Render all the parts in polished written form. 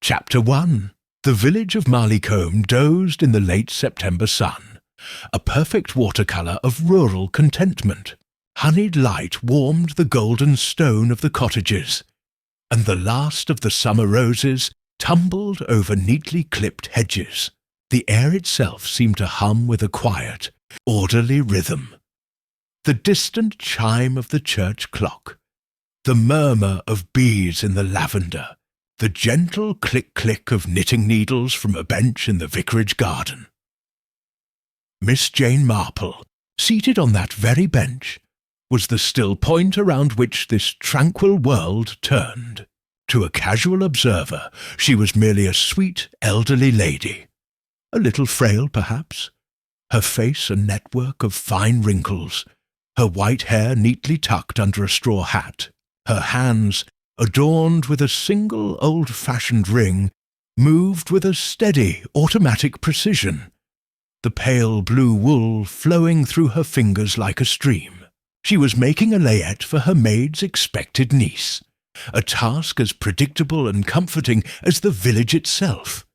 Chapter 1. The village of Marleycombe dozed in the late September sun, a perfect watercolour of rural contentment. Honeyed light warmed the golden stone of the cottages, and the last of the summer roses tumbled over neatly clipped hedges. The air itself seemed to hum with a quiet, orderly rhythm. The distant chime of the church clock, the murmur of bees in the lavender, the gentle click-click of knitting needles from a bench in the vicarage garden. Miss Jane Marple, seated on that very bench, was the still point around which this tranquil world turned. To a casual observer, she was merely a sweet, elderly lady. A little frail, perhaps, her face a network of fine wrinkles, her white hair neatly tucked under a straw hat, her hands, adorned with a single old-fashioned ring, moved with a steady, automatic precision, the pale blue wool flowing through her fingers like a stream. She was making a layette for her maid's expected niece, a task as predictable and comforting as the village itself.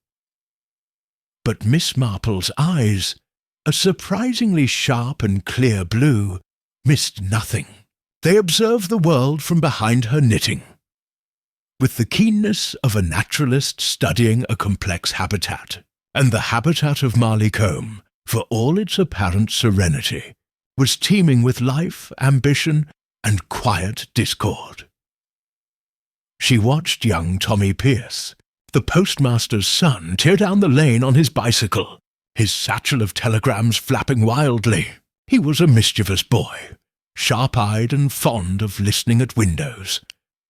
But Miss Marple's eyes, a surprisingly sharp and clear blue, missed nothing. They observed the world from behind her knitting. With the keenness of a naturalist studying a complex habitat, and the habitat of Marleycombe, for all its apparent serenity, was teeming with life, ambition, and quiet discord. She watched young Tommy Pierce, the postmaster's son, tear down the lane on his bicycle, his satchel of telegrams flapping wildly. He was a mischievous boy, sharp-eyed and fond of listening at windows,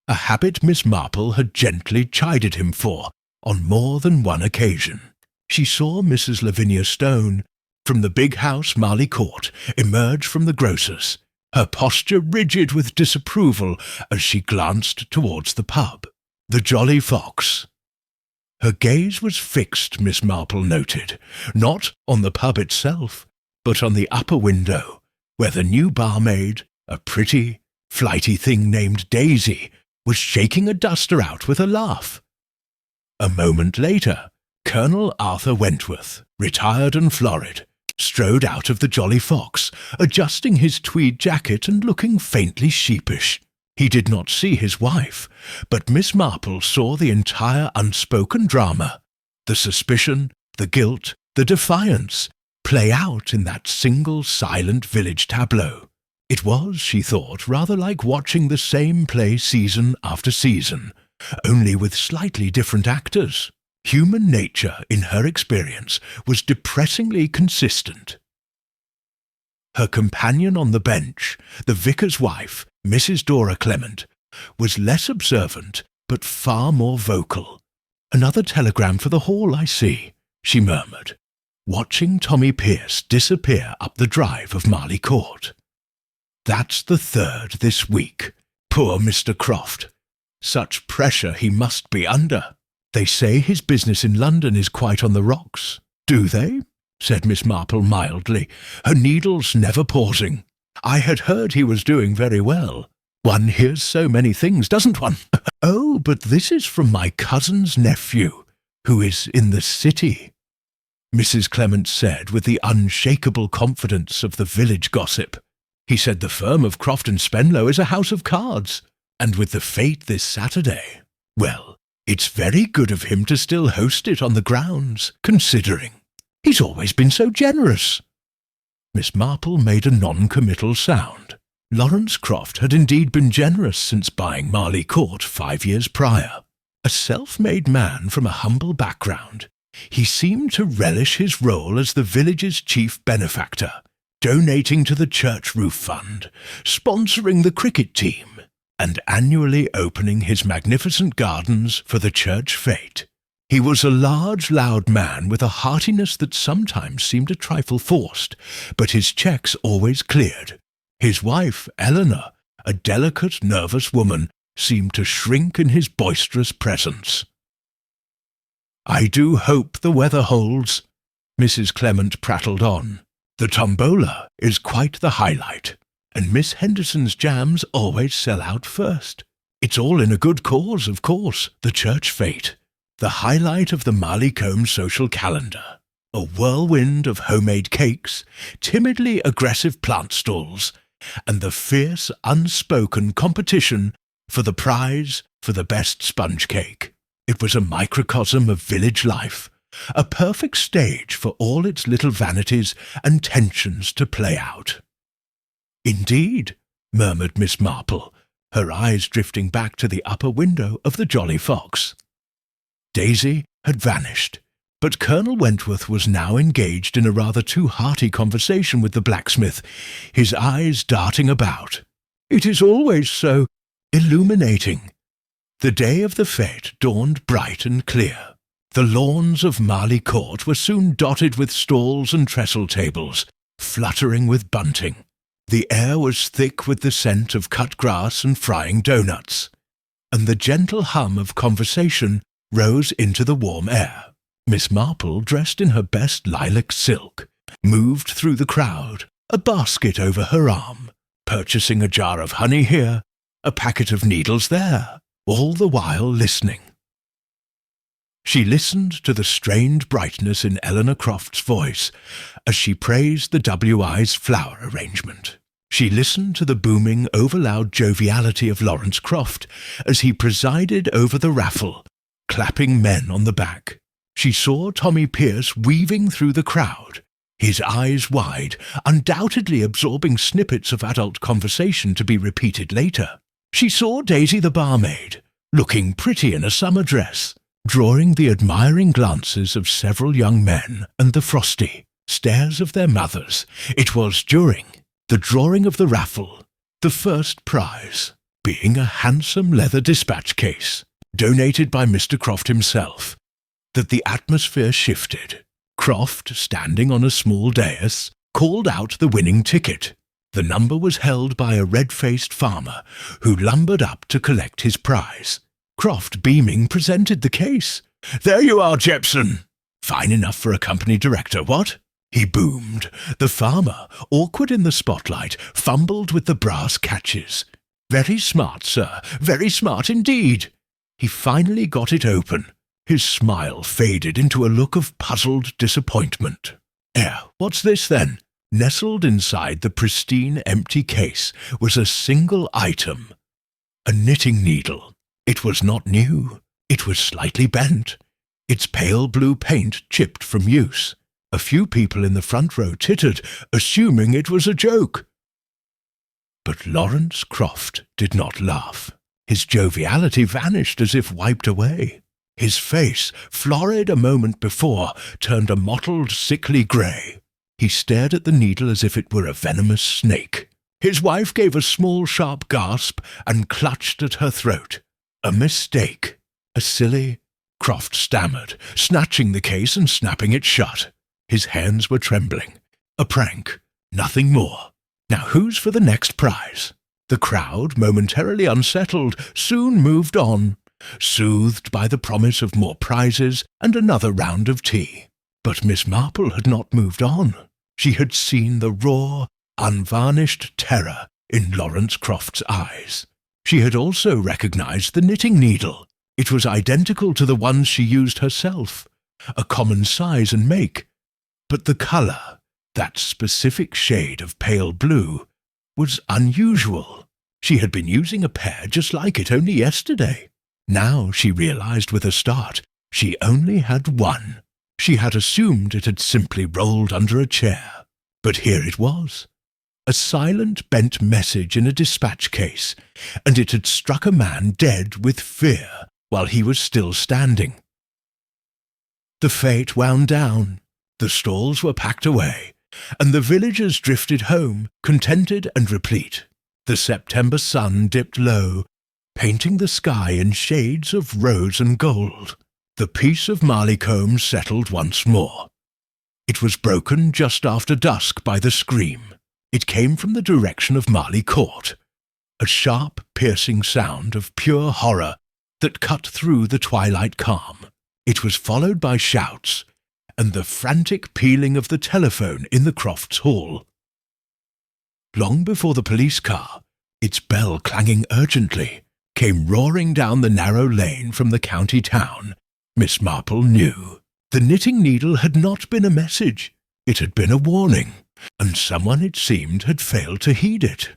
a habit Miss Marple had gently chided him for on more than one occasion. She saw Mrs. Lavinia Stone, from the big house Marley Court, emerge from the grocer's, her posture rigid with disapproval as she glanced towards the pub, the Jolly Fox. Her gaze was fixed, Miss Marple noted, not on the pub itself, but on the upper window, where the new barmaid, a pretty, flighty thing named Daisy, was shaking a duster out with a laugh. A moment later, Colonel Arthur Wentworth, retired and florid, strode out of the Jolly Fox, adjusting his tweed jacket and looking faintly sheepish. He did not see his wife, but Miss Marple saw the entire unspoken drama, the suspicion, the guilt, the defiance, play out in that single silent village tableau. It was, she thought, rather like watching the same play season after season, only with slightly different actors. Human nature, in her experience, was depressingly consistent. Her companion on the bench, the vicar's wife, Mrs. Dora Clement, was less observant, but far more vocal. "Another telegram for the hall, I see," she murmured, watching Tommy Pierce disappear up the drive of Marley Court. "That's the third this week. Poor Mr. Croft. Such pressure he must be under. They say his business in London is quite on the rocks." "Do they?" said Miss Marple mildly, her needles never pausing. "I had heard he was doing very well. One hears so many things, doesn't one? Oh, but this is from my cousin's nephew, who is in the city," Mrs. Clement said with the unshakable confidence of the village gossip. "He said the firm of Croft and Spenlow is a house of cards, and with the fete this Saturday, well, it's very good of him to still host it on the grounds, considering. He's always been so generous." Miss Marple made a non-committal sound. Lawrence Croft had indeed been generous since buying Marley Court 5 years prior. A self-made man from a humble background, he seemed to relish his role as the village's chief benefactor, donating to the church roof fund, sponsoring the cricket team, and annually opening his magnificent gardens for the church fete. He was a large, loud man with a heartiness that sometimes seemed a trifle forced, but his cheques always cleared. His wife, Eleanor, a delicate, nervous woman, seemed to shrink in his boisterous presence. "I do hope the weather holds," Mrs. Clement prattled on. "The tombola is quite the highlight, and Miss Henderson's jams always sell out first. It's all in a good cause, of course, the church fete. the highlight of the Marleycombe social calendar. A whirlwind of homemade cakes, timidly aggressive plant stalls, and the fierce, unspoken competition for the prize for the best sponge cake. It was a microcosm of village life, a perfect stage for all its little vanities and tensions to play out. "Indeed," murmured Miss Marple, her eyes drifting back to the upper window of the Jolly Fox. Daisy had vanished, but Colonel Wentworth was now engaged in a rather too hearty conversation with the blacksmith, his eyes darting about. "It is always so illuminating." The day of the fête dawned bright and clear. The lawns of Marley Court were soon dotted with stalls and trestle tables, fluttering with bunting. The air was thick with the scent of cut grass and frying doughnuts, and the gentle hum of conversation rose into the warm air. Miss Marple, dressed in her best lilac silk, moved through the crowd, a basket over her arm, purchasing a jar of honey here, a packet of needles there, all the while listening. She listened to the strained brightness in Eleanor Croft's voice as she praised the W.I.'s flower arrangement. She listened to the booming, overloud joviality of Lawrence Croft as he presided over the raffle, clapping men on the back. She saw Tommy Pierce weaving through the crowd, his eyes wide, undoubtedly absorbing snippets of adult conversation to be repeated later. She saw Daisy the barmaid, looking pretty in a summer dress, drawing the admiring glances of several young men and the frosty stares of their mothers. It was during the drawing of the raffle, the first prize being a handsome leather dispatch case, donated by Mr. Croft himself, that the atmosphere shifted. Croft, standing on a small dais, called out the winning ticket. The number was held by a red-faced farmer who lumbered up to collect his prize. Croft, beaming, presented the case. "There you are, Jepson. Fine enough for a company director, what?" he boomed. The farmer, awkward in the spotlight, fumbled with the brass catches. "Very smart, sir. Very smart indeed." He finally got it open. His smile faded into a look of puzzled disappointment. What's this, then?" Nestled inside the pristine empty case was a single item. A knitting needle. It was not new. It was slightly bent, its pale blue paint chipped from use. A few people in the front row tittered, assuming it was a joke. But Lawrence Croft did not laugh. His joviality vanished as if wiped away. His face, florid a moment before, turned a mottled, sickly grey. He stared at the needle as if it were a venomous snake. His wife gave a small, sharp gasp and clutched at her throat. "A mistake. A silly—" Croft stammered, snatching the case and snapping it shut. His hands were trembling. "A prank. Nothing more. Now who's for the next prize?" The crowd, momentarily unsettled, soon moved on, soothed by the promise of more prizes and another round of tea. But Miss Marple had not moved on. She had seen the raw, unvarnished terror in Lawrence Croft's eyes. She had also recognized the knitting needle. It was identical to the ones she used herself, a common size and make. But the colour, that specific shade of pale blue, was unusual. She had been using a pair just like it only yesterday. Now, she realized with a start, she only had one. She had assumed it had simply rolled under a chair. But here it was. A silent, bent message in a dispatch case, and it had struck a man dead with fear while he was still standing. The fete wound down. The stalls were packed away, and the villagers drifted home, contented and replete. The September sun dipped low, painting the sky in shades of rose and gold. The peace of Marleycombe settled once more. It was broken just after dusk by the scream. It came from the direction of Marley Court, a sharp, piercing sound of pure horror that cut through the twilight calm. It was followed by shouts and the frantic pealing of the telephone in the Crofts' hall. Long before the police car, its bell clanging urgently, came roaring down the narrow lane from the county town, Miss Marple knew. The knitting needle had not been a message. It had been a warning, and someone, it seemed, had failed to heed it.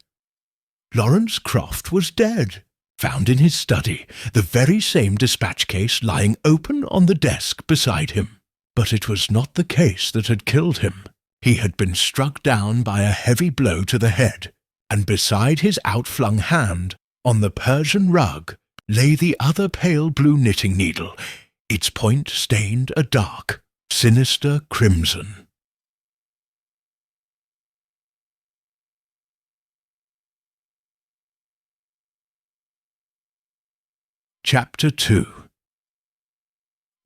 Lawrence Croft was dead, found in his study, the very same dispatch case lying open on the desk beside him. But it was not the case that had killed him. He had been struck down by a heavy blow to the head, and beside his outflung hand, on the Persian rug, lay the other pale blue knitting needle, its point stained a dark, sinister crimson. Chapter 2.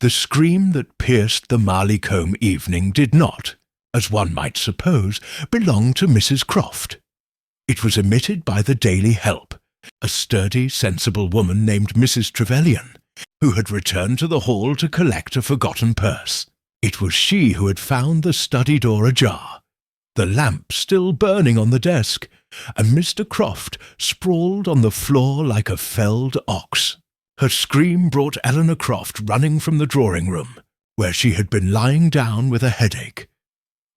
The scream that pierced the Marleycombe evening did not, as one might suppose, belong to Mrs. Croft. It was emitted by the Daily Help, a sturdy, sensible woman named Mrs. Trevelyan, who had returned to the hall to collect a forgotten purse. It was she who had found the study door ajar, the lamp still burning on the desk, and Mr. Croft sprawled on the floor like a felled ox. Her scream brought Eleanor Croft running from the drawing-room, where she had been lying down with a headache,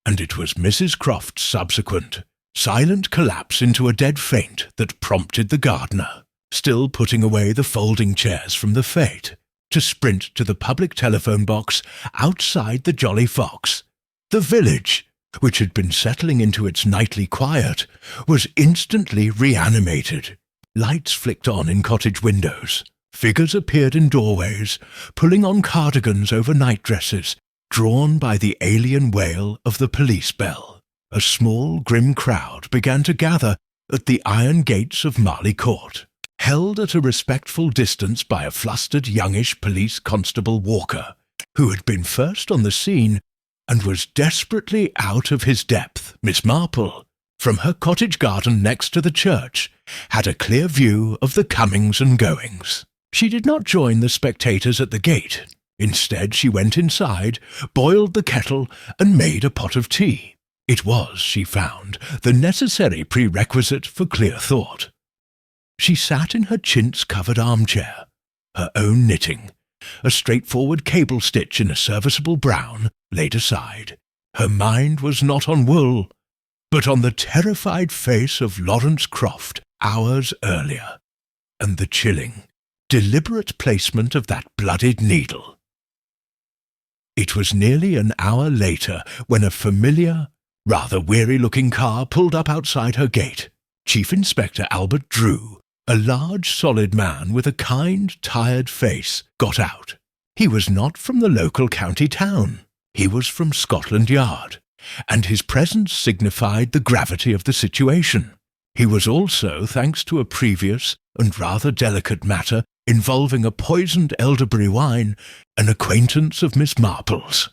and it was Mrs. Croft's subsequent, silent collapse into a dead faint that prompted the gardener, still putting away the folding chairs from the fete, to sprint to the public telephone box outside the Jolly Fox. The village, which had been settling into its nightly quiet, was instantly reanimated. Lights flicked on in cottage windows. Figures appeared in doorways, pulling on cardigans over nightdresses, drawn by the alien wail of the police bell. A small, grim crowd began to gather at the iron gates of Marley Court, held at a respectful distance by a flustered youngish police constable Walker, who had been first on the scene and was desperately out of his depth. Miss Marple, from her cottage garden next to the church, had a clear view of the comings and goings. She did not join the spectators at the gate. Instead, she went inside, boiled the kettle, and made a pot of tea. It was, she found, the necessary prerequisite for clear thought. She sat in her chintz-covered armchair, her own knitting, a straightforward cable stitch in a serviceable brown, laid aside. Her mind was not on wool, but on the terrified face of Lawrence Croft hours earlier, and the chilling, deliberate placement of that blooded needle. It was nearly an hour later when a familiar, rather weary-looking car pulled up outside her gate. Chief Inspector Albert Drew, a large, solid man with a kind, tired face, got out. He was not from the local county town. He was from Scotland Yard, and his presence signified the gravity of the situation. He was also, thanks to a previous and rather delicate matter involving a poisoned elderberry wine, an acquaintance of Miss Marple's.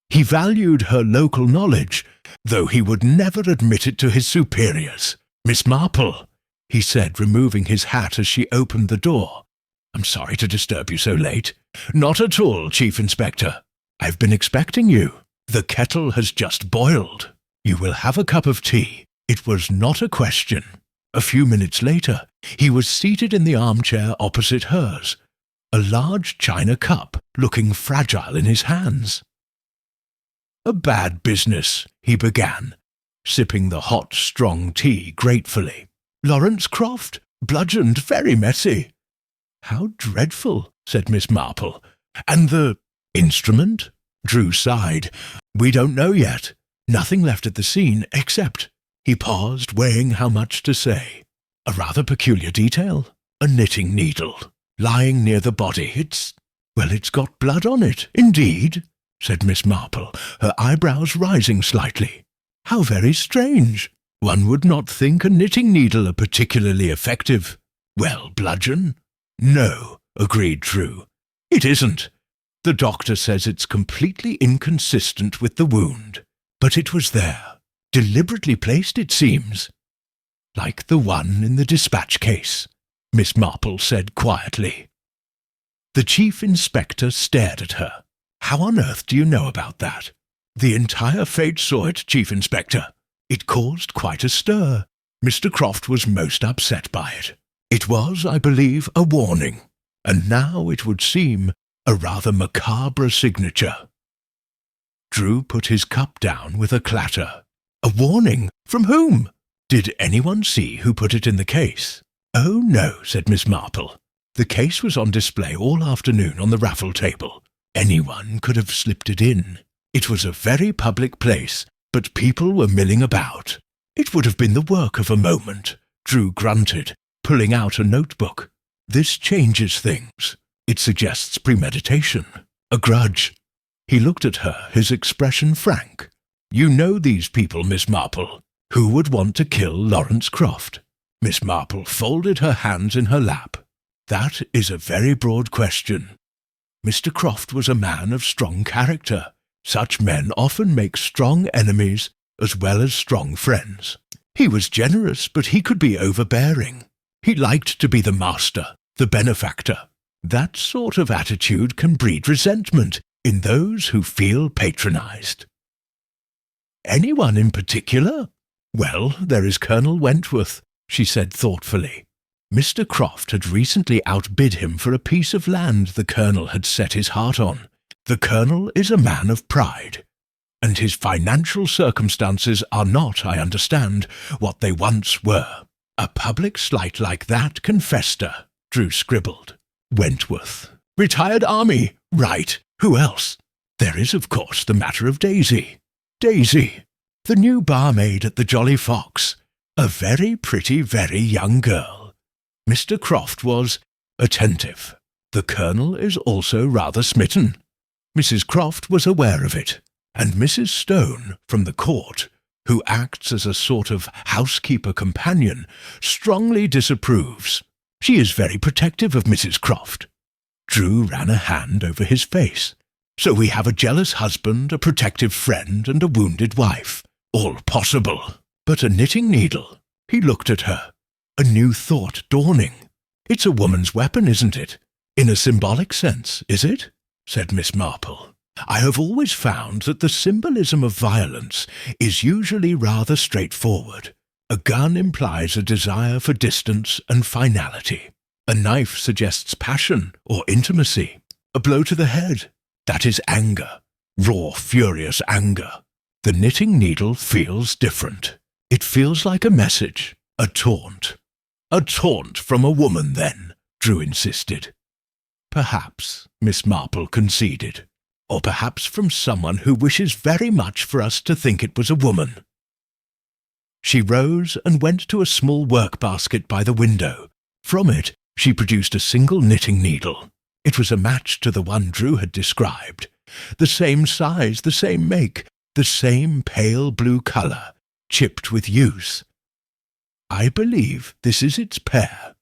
He valued her local knowledge, though he would never admit it to his superiors. "Miss Marple," he said, removing his hat as she opened the door. "I'm sorry to disturb you so late." "Not at all, Chief Inspector. I've been expecting you. The kettle has just boiled. You will have a cup of tea." It was not a question. A few minutes later, he was seated in the armchair opposite hers, a large china cup looking fragile in his hands. "A bad business," he began, sipping the hot, strong tea gratefully. "Lawrence Croft, bludgeoned, very messy." "How dreadful," said Miss Marple. "And the instrument?" Drew sighed. "We don't know yet. Nothing left at the scene, except—" He paused, weighing how much to say. "A rather peculiar detail. A knitting needle, lying near the body. It's got blood on it." "Indeed?" said Miss Marple, her eyebrows rising slightly. "How very strange. One would not think a knitting needle a particularly effective, bludgeon." "No," agreed Drew. "It isn't. The doctor says it's completely inconsistent with the wound. But it was there. Deliberately placed, it seems." "Like the one in the dispatch case," Miss Marple said quietly. The Chief Inspector stared at her. "How on earth do you know about that?" "The entire fete saw it, Chief Inspector. It caused quite a stir. Mr. Croft was most upset by it. It was, I believe, a warning, and now, it would seem, a rather macabre signature. Drew put his cup down with a clatter. A warning? From whom? Did anyone see who put it in the case? Oh, no, said Miss Marple. The case was on display all afternoon on the raffle table. Anyone could have slipped it in. It was a very public place, but people were milling about. It would have been the work of a moment, Drew grunted, pulling out a notebook. This changes things. It suggests premeditation, a grudge. He looked at her, his expression frank. You know these people, Miss Marple. Who would want to kill Lawrence Croft? Miss Marple folded her hands in her lap. That is a very broad question. Mr. Croft was a man of strong character. Such men often make strong enemies as well as strong friends. He was generous, but he could be overbearing. He liked to be the master, the benefactor. That sort of attitude can breed resentment in those who feel patronized. Anyone in particular? Well, there is Colonel Wentworth, she said thoughtfully. Mr. Croft had recently outbid him for a piece of land the Colonel had set his heart on. The Colonel is a man of pride, and his financial circumstances are not, I understand, what they once were. A public slight like that can fester, Drew scribbled. Wentworth. Retired army. Right. Who else? There is, of course, the matter of Daisy. Daisy, the new barmaid at the Jolly Fox. A very pretty, very young girl. Mr. Croft was attentive. The Colonel is also rather smitten. Mrs. Croft was aware of it, and Mrs. Stone, from the court, who acts as a sort of housekeeper companion, strongly disapproves. She is very protective of Mrs. Croft. Drew ran a hand over his face. So we have a jealous husband, a protective friend, and a wounded wife. All possible. But a knitting needle. He looked at her. A new thought dawning. It's a woman's weapon, isn't it? In a symbolic sense, is it? Said Miss Marple. I have always found that the symbolism of violence is usually rather straightforward. A gun implies a desire for distance and finality. A knife suggests passion or intimacy. A blow to the head. That is anger. Raw, furious anger. The knitting needle feels different. It feels like a message. A taunt. A taunt from a woman, then, Drew insisted. Perhaps, Miss Marple conceded. Or perhaps from someone who wishes very much for us to think it was a woman. She rose and went to a small work-basket by the window. From it, she produced a single knitting needle. It was a match to the one Drew had described. The same size, the same make, the same pale blue colour, chipped with use. I believe this is its pair,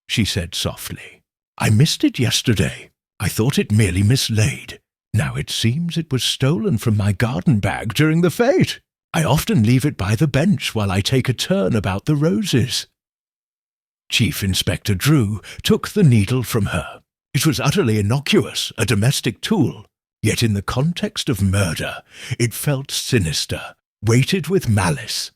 she said softly. I missed it yesterday. I thought it merely mislaid. Now it seems it was stolen from my garden bag during the fete. I often leave it by the bench while I take a turn about the roses. Chief Inspector Drew took the needle from her. It was utterly innocuous, a domestic tool. Yet in the context of murder, it felt sinister, weighted with malice.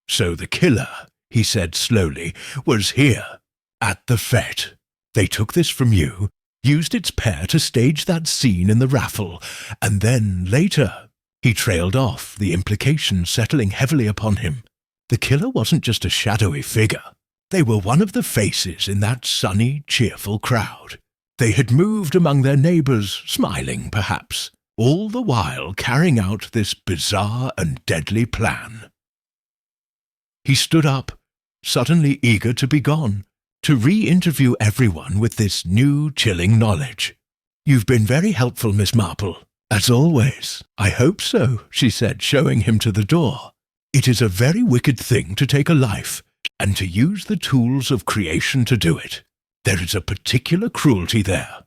So the killer, he said slowly, was here, at the fete. They took this from you, used its pair to stage that scene in the raffle, and then, later, he trailed off, the implication settling heavily upon him. The killer wasn't just a shadowy figure. They were one of the faces in that sunny, cheerful crowd. They had moved among their neighbours, smiling perhaps, all the while carrying out this bizarre and deadly plan. He stood up, suddenly eager to be gone, to re-interview everyone with this new, chilling knowledge. You've been very helpful, Miss Marple. As always. I hope so, she said, showing him to the door. It is a very wicked thing to take a life, and to use the tools of creation to do it. There is a particular cruelty there.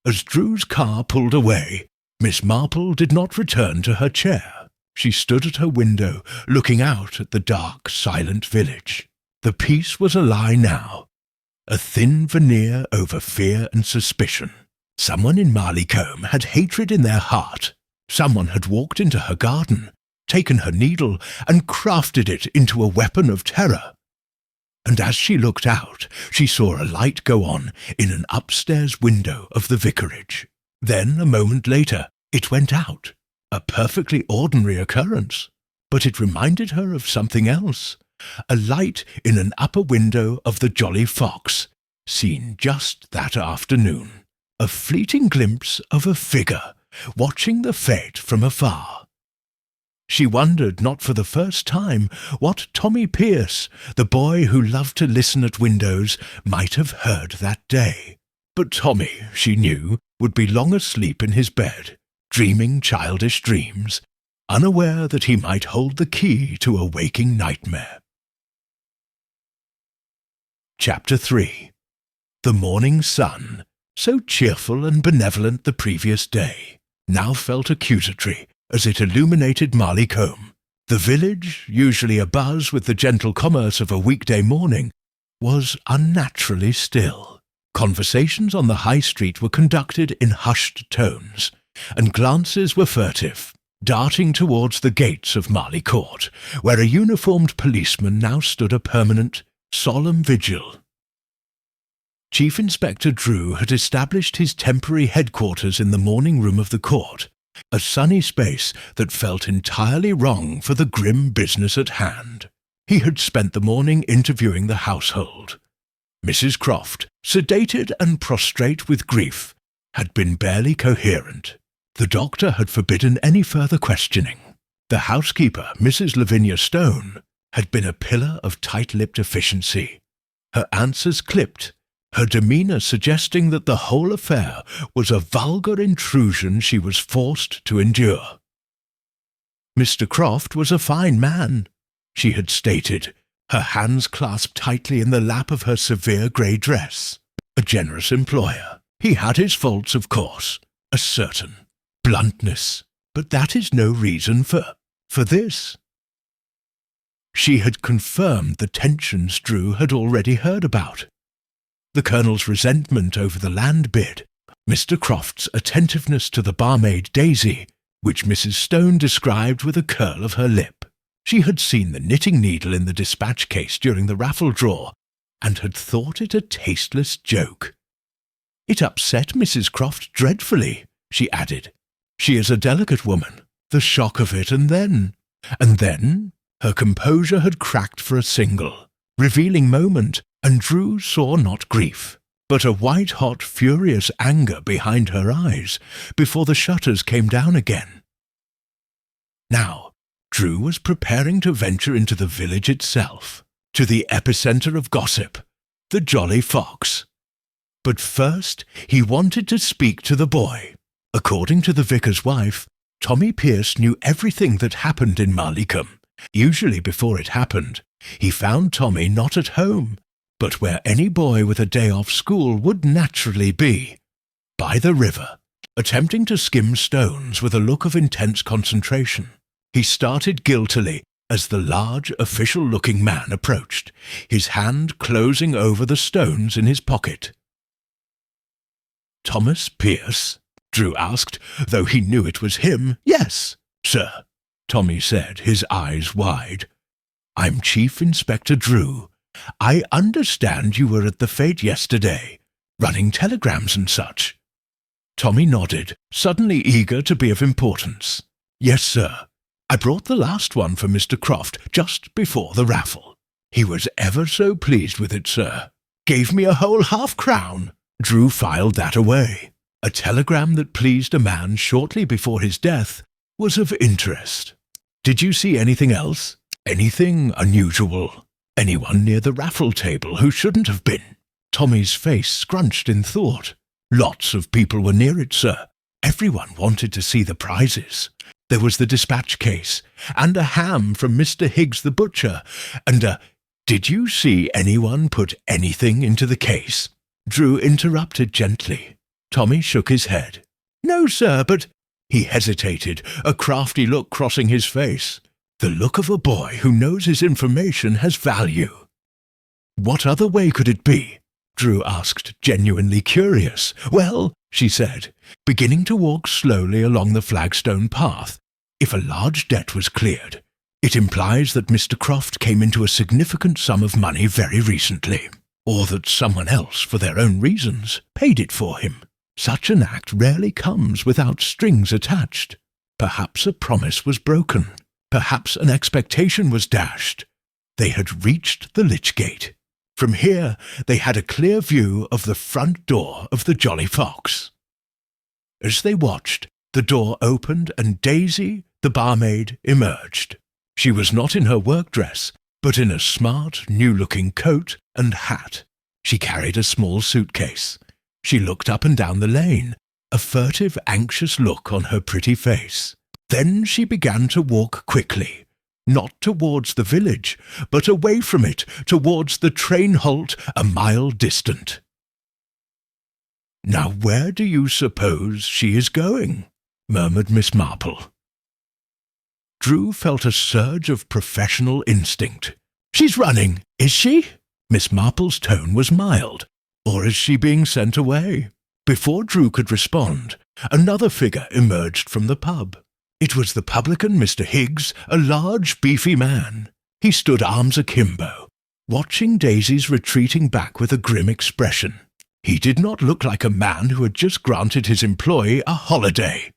As Drew's car pulled away, Miss Marple did not return to her chair. She stood at her window, looking out at the dark, silent village. The peace was a lie now, a thin veneer over fear and suspicion. Someone in Marleycombe had hatred in their heart. Someone had walked into her garden, taken her needle, and crafted it into a weapon of terror. and as she looked out, she saw a light go on in an upstairs window of the vicarage. Then, a moment later, it went out. A perfectly ordinary occurrence. But it reminded her of something else. A light in an upper window of the Jolly Fox, seen just that afternoon. A fleeting glimpse of a figure watching the fete from afar. She wondered, not for the first time, what Tommy Pierce, the boy who loved to listen at windows, might have heard that day. But Tommy, she knew, would be long asleep in his bed, dreaming childish dreams, unaware that he might hold the key to a waking nightmare. Chapter 3. The morning sun, so cheerful and benevolent the previous day, now felt accusatory as it illuminated Marleycombe. The village, usually abuzz with the gentle commerce of a weekday morning, was unnaturally still. Conversations on the high street were conducted in hushed tones, and glances were furtive, darting towards the gates of Marley Court, where a uniformed policeman now stood a permanent, solemn vigil. Chief Inspector Drew had established his temporary headquarters in the morning room of the court, a sunny space that felt entirely wrong for the grim business at hand. He had spent the morning interviewing the household. Mrs. Croft, sedated and prostrate with grief, had been barely coherent. The doctor had forbidden any further questioning. The housekeeper, Mrs. Lavinia Stone, had been a pillar of tight-lipped efficiency. Her answers clipped, her demeanour suggesting that the whole affair was a vulgar intrusion she was forced to endure. Mr. Croft was a fine man, she had stated, her hands clasped tightly in the lap of her severe grey dress. A generous employer. He had his faults, of course, a certain bluntness, but that is no reason for this. She had confirmed the tensions Drew had already heard about. The Colonel's resentment over the land bid, Mr. Croft's attentiveness to the barmaid Daisy, which Mrs. Stone described with a curl of her lip. She had seen the knitting needle in the dispatch case during the raffle draw, and had thought it a tasteless joke. It upset Mrs. Croft dreadfully, she added. She is a delicate woman. The shock of it, and then, her composure had cracked for a single, revealing moment, and Drew saw not grief, but a white-hot, furious anger behind her eyes before the shutters came down again. Now, Drew was preparing to venture into the village itself, to the epicentre of gossip, the Jolly Fox. But first he wanted to speak to the boy. According to the vicar's wife, Tommy Pierce knew everything that happened in Marleycombe. Usually before it happened, he found Tommy not at home, but where any boy with a day off school would naturally be, by the river, attempting to skim stones with a look of intense concentration. He started guiltily as the large, official-looking man approached, his hand closing over the stones in his pocket. "Thomas Pierce?" Drew asked, though he knew it was him. "Yes, sir," Tommy said, his eyes wide. "I'm Chief Inspector Drew. I understand you were at the fete yesterday, running telegrams and such." Tommy nodded, suddenly eager to be of importance. "Yes, sir. I brought the last one for Mr. Croft just before the raffle. He was ever so pleased with it, sir. Gave me a whole half-crown. Drew filed that away. A telegram that pleased a man shortly before his death was of interest. Did you see anything else? Anything unusual? Anyone near the raffle table who shouldn't have been?" Tommy's face scrunched in thought. "Lots of people were near it, sir. Everyone wanted to see the prizes. There was the dispatch case, and a ham from Mr. Higgs the butcher, and a—" "Did you see anyone put anything into the case?" Drew interrupted gently. Tommy shook his head. "No, sir, but—" He hesitated, a crafty look crossing his face. The look of a boy who knows his information has value. "What other way could it be?" Drew asked, genuinely curious. "Well," she said, beginning to walk slowly along the flagstone path, "if a large debt was cleared, It implies that Mr. Croft came into a significant sum of money very recently, or that someone else, for their own reasons, paid it for him. Such an act rarely comes without strings attached. Perhaps a promise was broken. Perhaps an expectation was dashed. They had reached the Lich Gate. From here, they had a clear view of the front door of the Jolly Fox. As they watched, the door opened and Daisy, the barmaid, emerged. She was not in her work dress, but in a smart, new-looking coat and hat. She carried a small suitcase. She looked up and down the lane, a furtive, anxious look on her pretty face. Then she began to walk quickly, not towards the village, but away from it, towards the train halt a mile distant. "Now where do you suppose she is going?" murmured Miss Marple. Drew felt a surge of professional instinct. "She's running, is she?" Miss Marple's tone was mild. "Or is she being sent away?" Before Drew could respond, another figure emerged from the pub. It was the publican Mr. Higgs, a large, beefy man. He stood arms akimbo, watching Daisy's retreating back with a grim expression. He did not look like a man who had just granted his employee a holiday.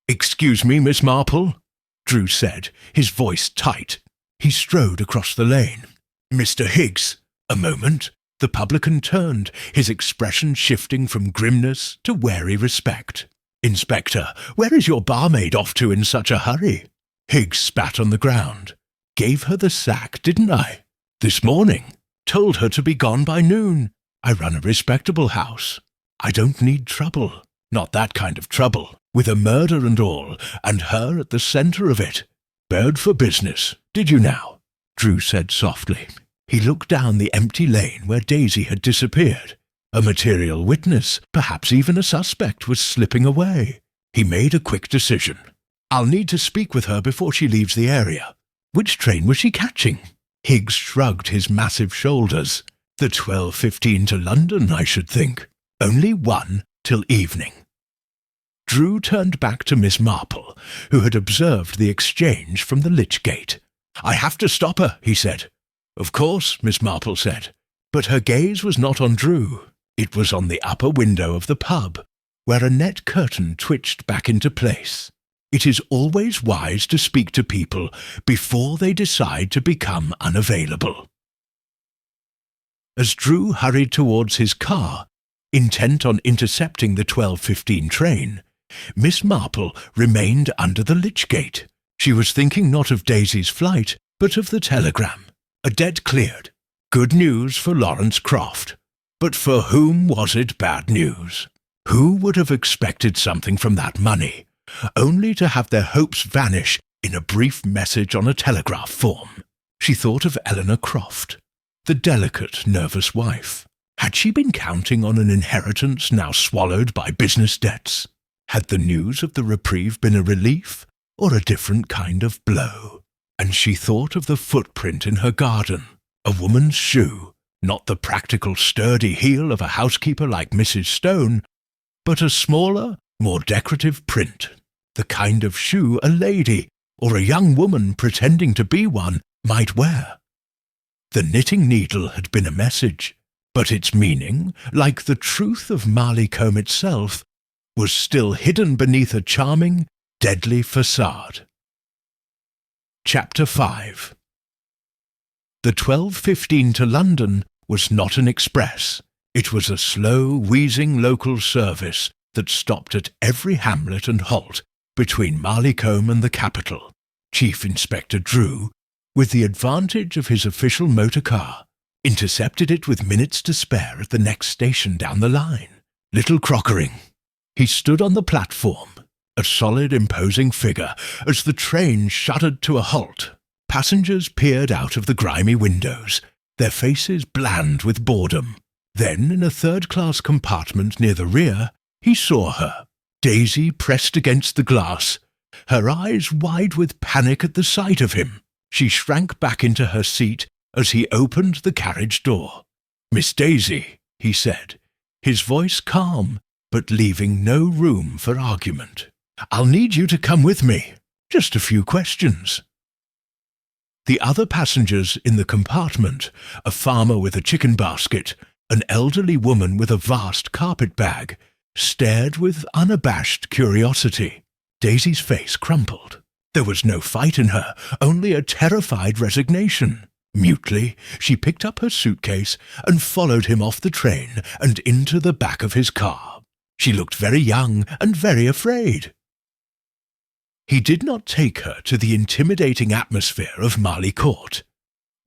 "Excuse me, Miss Marple," Drew said, his voice tight. He strode across the lane. "Mr. Higgs, a moment." The publican turned, his expression shifting from grimness to wary respect. "Inspector, where is your barmaid off to in such a hurry?" Higgs spat on the ground. "Gave her the sack, didn't I? This morning. Told her to be gone by noon. I run a respectable house. I don't need trouble. Not that kind of trouble, with a murder and all, and her at the centre of it. Bird for business, did you now?" Drew said softly. He looked down the empty lane where Daisy had disappeared. A material witness, perhaps even a suspect, was slipping away. He made a quick decision. "I'll need to speak with her before she leaves the area." Which train was she catching? Higgs shrugged his massive shoulders. "The 12:15 to London, I should think. Only one till evening." Drew turned back to Miss Marple, who had observed the exchange from the Lich Gate. "I have to stop her," he said. "Of course," Miss Marple said, but her gaze was not on Drew. It was on the upper window of the pub, where a net curtain twitched back into place. It is always wise to speak to people before they decide to become unavailable. As Drew hurried towards his car, intent on intercepting the 12:15 train, Miss Marple remained under the Lich Gate. She was thinking not of Daisy's flight, but of the telegram. A debt cleared. Good news for Lawrence Croft. But for whom was it bad news? Who would have expected something from that money, only to have their hopes vanish in a brief message on a telegraph form? She thought of Eleanor Croft, the delicate, nervous wife. Had she been counting on an inheritance now swallowed by business debts? Had the news of the reprieve been a relief, or a different kind of blow? And she thought of the footprint in her garden, a woman's shoe, not the practical, sturdy heel of a housekeeper like Mrs. Stone, but a smaller, more decorative print, the kind of shoe a lady, or a young woman pretending to be one, might wear. The knitting needle had been a message, but its meaning, like the truth of Marleycombe itself, was still hidden beneath a charming, deadly facade. Chapter 5. The 12:15 to London was not an express. It was a slow, wheezing local service that stopped at every hamlet and halt between Marleycombe and the capital. Chief Inspector Drew, with the advantage of his official motor car, intercepted it with minutes to spare at the next station down the line, Little Crockering. He stood on the platform, a solid, imposing figure, as the train shuddered to a halt. Passengers peered out of the grimy windows, their faces bland with boredom. Then, in a third-class compartment near the rear, he saw her, Daisy pressed against the glass, her eyes wide with panic at the sight of him. She shrank back into her seat as he opened the carriage door. "Miss Daisy," he said, his voice calm, but leaving no room for argument. "I'll need you to come with me." Just a few questions." The other passengers in the compartment, a farmer with a chicken basket, an elderly woman with a vast carpet bag, stared with unabashed curiosity. Daisy's face crumpled. There was no fight in her, only a terrified resignation. Mutely, she picked up her suitcase and followed him off the train and into the back of his car. She looked very young and very afraid. He did not take her to the intimidating atmosphere of Marley Court.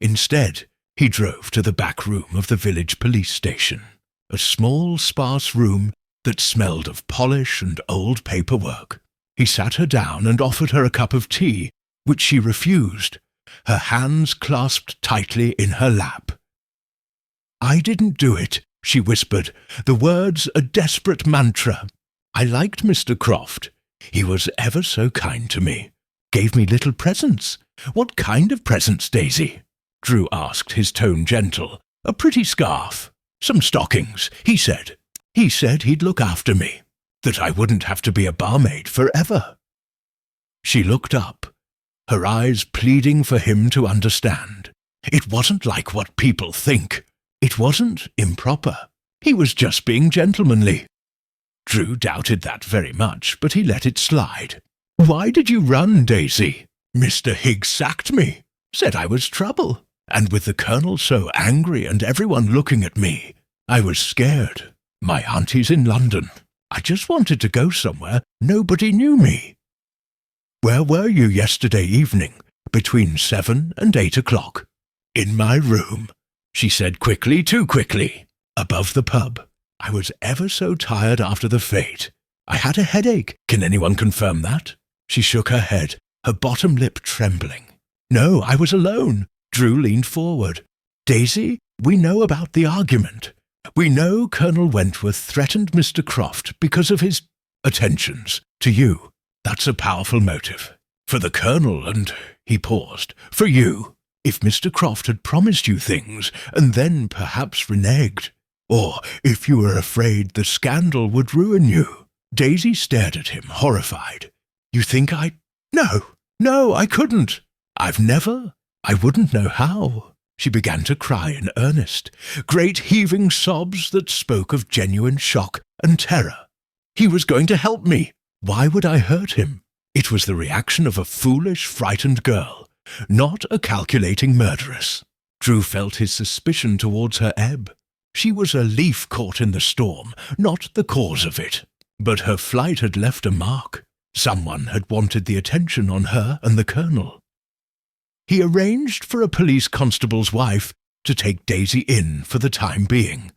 Instead, he drove to the back room of the village police station, a small, sparse room that smelled of polish and old paperwork. He sat her down and offered her a cup of tea, which she refused, her hands clasped tightly in her lap. "I didn't do it," she whispered, the words a desperate mantra. "I liked Mr. Croft. He was ever so kind to me. Gave me little presents." "What kind of presents, Daisy?" Drew asked, his tone gentle. "A pretty scarf. Some stockings, he said. He said he'd look after me, that I wouldn't have to be a barmaid forever." She looked up, her eyes pleading for him to understand. It wasn't like what people think. It wasn't improper. He was just being gentlemanly. Drew doubted that very much, but he let it slide. "Why did you run, Daisy?" "Mr. Higgs sacked me, said I was trouble, and with the Colonel so angry and everyone looking at me, I was scared. My auntie's in London. I just wanted to go somewhere nobody knew me." "Where were you yesterday evening, between 7 and 8 o'clock?" "In my room," she said quickly, too quickly, "above the pub. I was ever so tired after the fete. I had a headache. Can anyone confirm that?" She shook her head, her bottom lip trembling. "No, I was alone." Drew leaned forward. "Daisy, we know about the argument. We know Colonel Wentworth threatened Mr. Croft because of his attentions to you. That's a powerful motive. For the Colonel and—" he paused. "For you. If Mr. Croft had promised you things and then perhaps reneged, or if you were afraid the scandal would ruin you." Daisy stared at him, horrified. "You think I—" No, I couldn't. I wouldn't know how." She began to cry in earnest, great heaving sobs that spoke of genuine shock and terror. "He was going to help me. Why would I hurt him?" It was the reaction of a foolish, frightened girl, not a calculating murderess. Drew felt his suspicion towards her ebb. She was a leaf caught in the storm, not the cause of it. But her flight had left a mark. Someone had wanted the attention on her and the Colonel. He arranged for a police constable's wife to take Daisy in for the time being,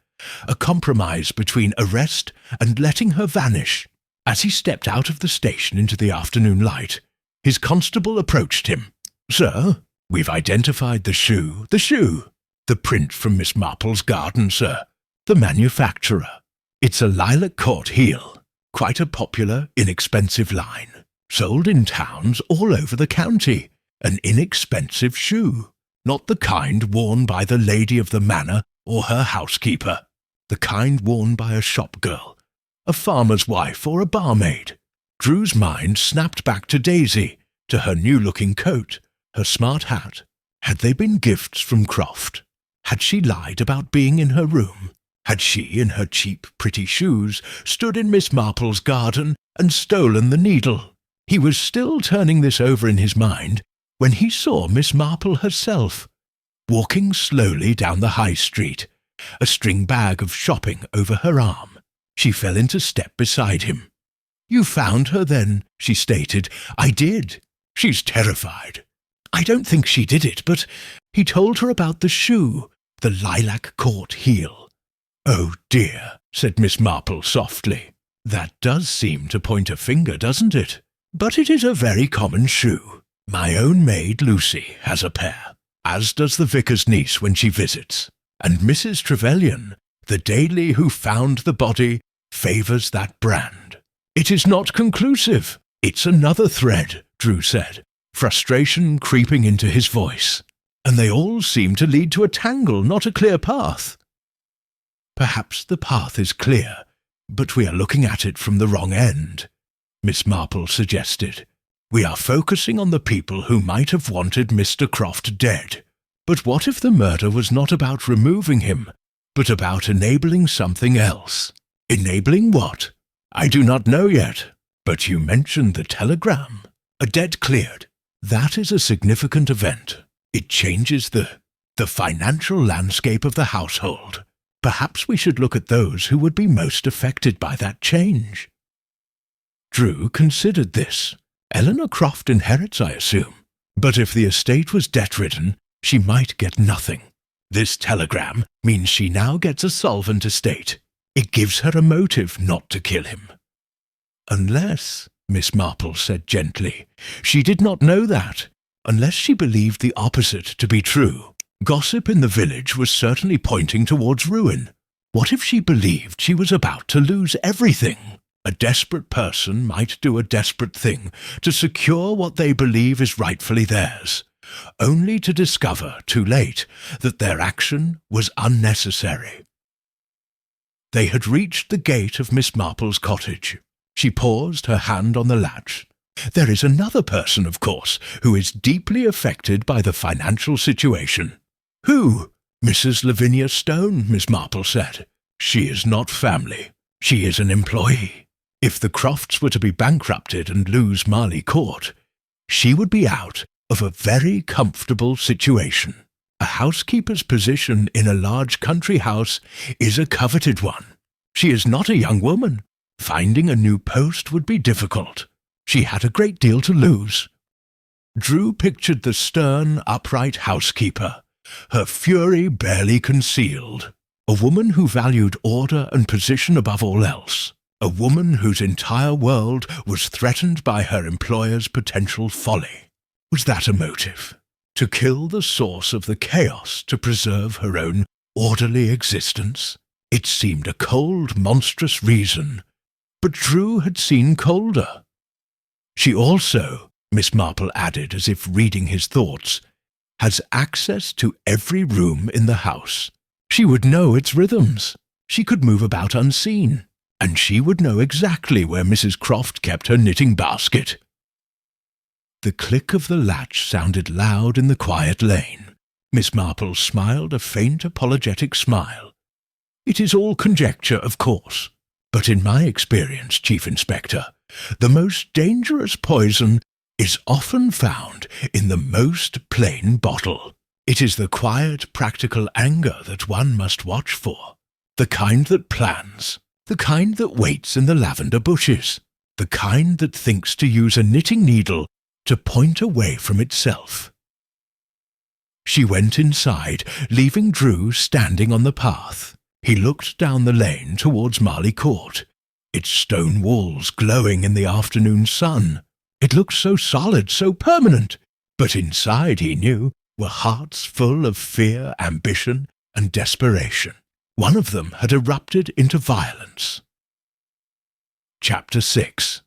a compromise between arrest and letting her vanish. As he stepped out of the station into the afternoon light, his constable approached him. "Sir, we've identified the shoe. The print from Miss Marple's garden, sir. The manufacturer. It's a lilac court heel. Quite a popular, inexpensive line. Sold in towns all over the county. An inexpensive shoe. Not the kind worn by the lady of the manor or her housekeeper. The kind worn by a shop girl, a farmer's wife or a barmaid." Drew's mind snapped back to Daisy, to her new-looking coat, her smart hat. Had they been gifts from Croft? Had she lied about being in her room? Had she, in her cheap, pretty shoes, stood in Miss Marple's garden and stolen the needle? He was still turning this over in his mind when he saw Miss Marple herself, walking slowly down the high street, a string bag of shopping over her arm. She fell into step beside him. "You found her, then," she stated. "I did. She's terrified. I don't think she did it, but—" He told her about the shoe, the lilac court heel. "Oh, dear," said Miss Marple softly. "That does seem to point a finger, doesn't it? But it is a very common shoe. My own maid, Lucy, has a pair, as does the vicar's niece when she visits. And Mrs. Trevelyan, the daily who found the body, favours that brand." "It is not conclusive. It's another thread," Drew said, frustration creeping into his voice. "And they all seem to lead to a tangle, not a clear path." "Perhaps the path is clear, but we are looking at it from the wrong end," Miss Marple suggested. We are focusing on the people who might have wanted Mr. Croft dead. But what if the murder was not about removing him, but about enabling something else? Enabling what? I do not know yet. But you mentioned the telegram. A debt cleared. That is a significant event. It changes the financial landscape of the household. Perhaps we should look at those who would be most affected by that change. Drew considered this. Eleanor Croft inherits, I assume. But if the estate was debt-ridden, she might get nothing. This telegram means she now gets a solvent estate. It gives her a motive not to kill him. Unless, Miss Marple said gently, she did not know that. Unless she believed the opposite to be true. Gossip in the village was certainly pointing towards ruin. What if she believed she was about to lose everything? A desperate person might do a desperate thing to secure what they believe is rightfully theirs, only to discover, too late, that their action was unnecessary. They had reached the gate of Miss Marple's cottage. She paused, her hand on the latch. There is another person, of course, who is deeply affected by the financial situation. Who? Mrs. Lavinia Stone, Miss Marple said. She is not family. She is an employee. If the Crofts were to be bankrupted and lose Marley Court, she would be out of a very comfortable situation. A housekeeper's position in a large country house is a coveted one. She is not a young woman. Finding a new post would be difficult. She had a great deal to lose. Drew pictured the stern, upright housekeeper, her fury barely concealed. A woman who valued order and position above all else. A woman whose entire world was threatened by her employer's potential folly. Was that a motive? To kill the source of the chaos to preserve her own orderly existence? It seemed a cold, monstrous reason, but Drew had seen colder. She also, Miss Marple added as if reading his thoughts, has access to every room in the house. She would know its rhythms. She could move about unseen, and she would know exactly where Mrs. Croft kept her knitting basket. The click of the latch sounded loud in the quiet lane. Miss Marple smiled a faint apologetic smile. It is all conjecture, of course, but in my experience, Chief Inspector, the most dangerous poison is often found in the most plain bottle. It is the quiet, practical anger that one must watch for, the kind that plans, the kind that waits in the lavender bushes, the kind that thinks to use a knitting needle to point away from itself. She went inside, leaving Drew standing on the path. He looked down the lane towards Marley Court, its stone walls glowing in the afternoon sun. It looked so solid, so permanent, but inside, he knew, were hearts full of fear, ambition, and desperation. One of them had erupted into violence. Chapter 6.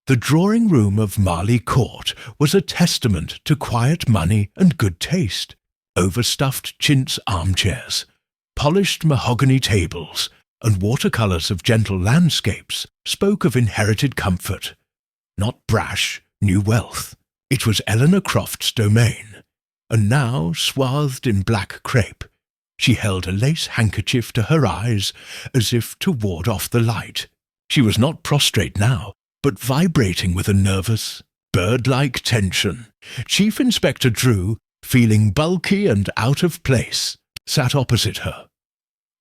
The drawing-room of Marley Court was a testament to quiet money and good taste. Overstuffed chintz armchairs, polished mahogany tables, and watercolours of gentle landscapes spoke of inherited comfort. Not brash, new wealth. It was Eleanor Croft's domain, and now, swathed in black crepe, she held a lace handkerchief to her eyes as if to ward off the light. She was not prostrate now, but vibrating with a nervous, bird-like tension. Chief Inspector Drew, feeling bulky and out of place, sat opposite her.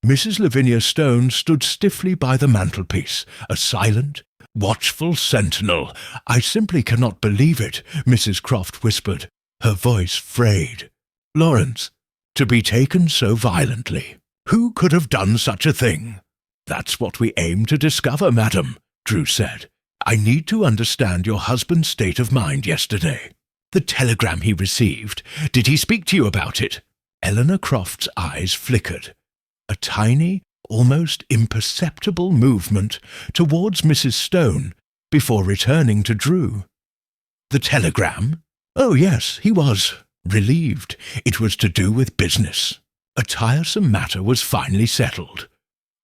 Mrs. Lavinia Stone stood stiffly by the mantelpiece, a silent, watchful sentinel. I simply cannot believe it, Mrs. Croft whispered, her voice frayed. Lawrence, to be taken so violently. Who could have done such a thing? That's what we aim to discover, madam, Drew said. I need to understand your husband's state of mind yesterday. The telegram he received, did he speak to you about it? Eleanor Croft's eyes flickered. A tiny, almost imperceptible movement towards Mrs. Stone before returning to Drew. The telegram? Oh, yes, he was. Relieved. It was to do with business. A tiresome matter was finally settled.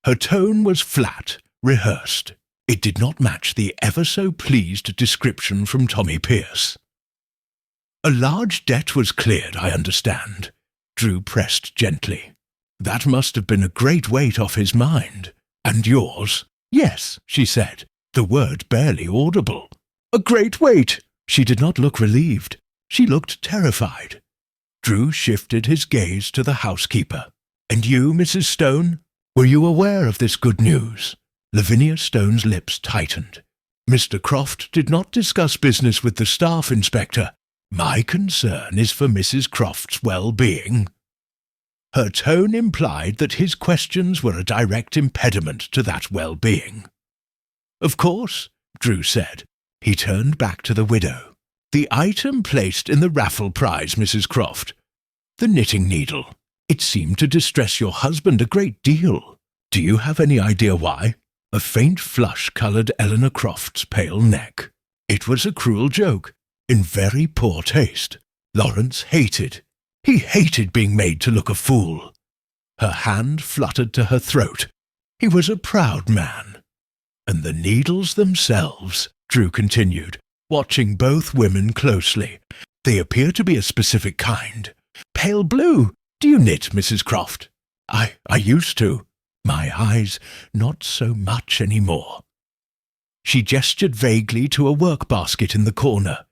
Her tone was flat, rehearsed. It did not match the ever-so-pleased description from Tommy Pierce. "A large debt was cleared, I understand," Drew pressed gently. "That must have been a great weight off his mind. And yours?" "Yes," she said, the word barely audible. "A great weight!" She did not look relieved. She looked terrified. Drew shifted his gaze to the housekeeper. "And you, Mrs. Stone? Were you aware of this good news?" Lavinia Stone's lips tightened. "Mr. Croft did not discuss business with the staff, Inspector. My concern is for Mrs. Croft's well-being." Her tone implied that his questions were a direct impediment to that well-being. "Of course," Drew said. He turned back to the widow. "The item placed in the raffle prize, Mrs. Croft. The knitting needle. It seemed to distress your husband a great deal. Do you have any idea why?" A faint flush coloured Eleanor Croft's pale neck. It was a cruel joke, in very poor taste. Lawrence hated. He hated being made to look a fool. Her hand fluttered to her throat. He was a proud man. "And the needles themselves," Drew continued, watching both women closely. "They appear to be a specific kind. Pale blue. Do you knit, Mrs. Croft?" I used to. My eyes, not so much any more." She gestured vaguely to a work-basket in the corner,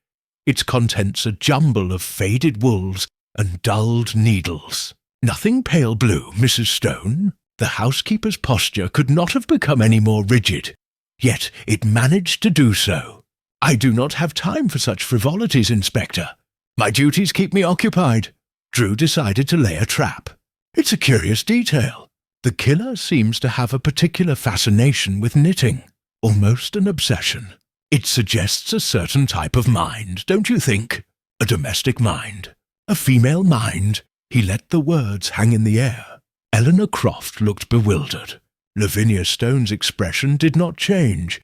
its contents a jumble of faded wools and dulled needles. "Nothing pale blue, Mrs. Stone." The housekeeper's posture could not have become any more rigid, yet it managed to do so. "I do not have time for such frivolities, Inspector. My duties keep me occupied." Drew decided to lay a trap. "It's a curious detail. The killer seems to have a particular fascination with knitting, almost an obsession. It suggests a certain type of mind, don't you think? A domestic mind. A female mind." He let the words hang in the air. Eleanor Croft looked bewildered. Lavinia Stone's expression did not change,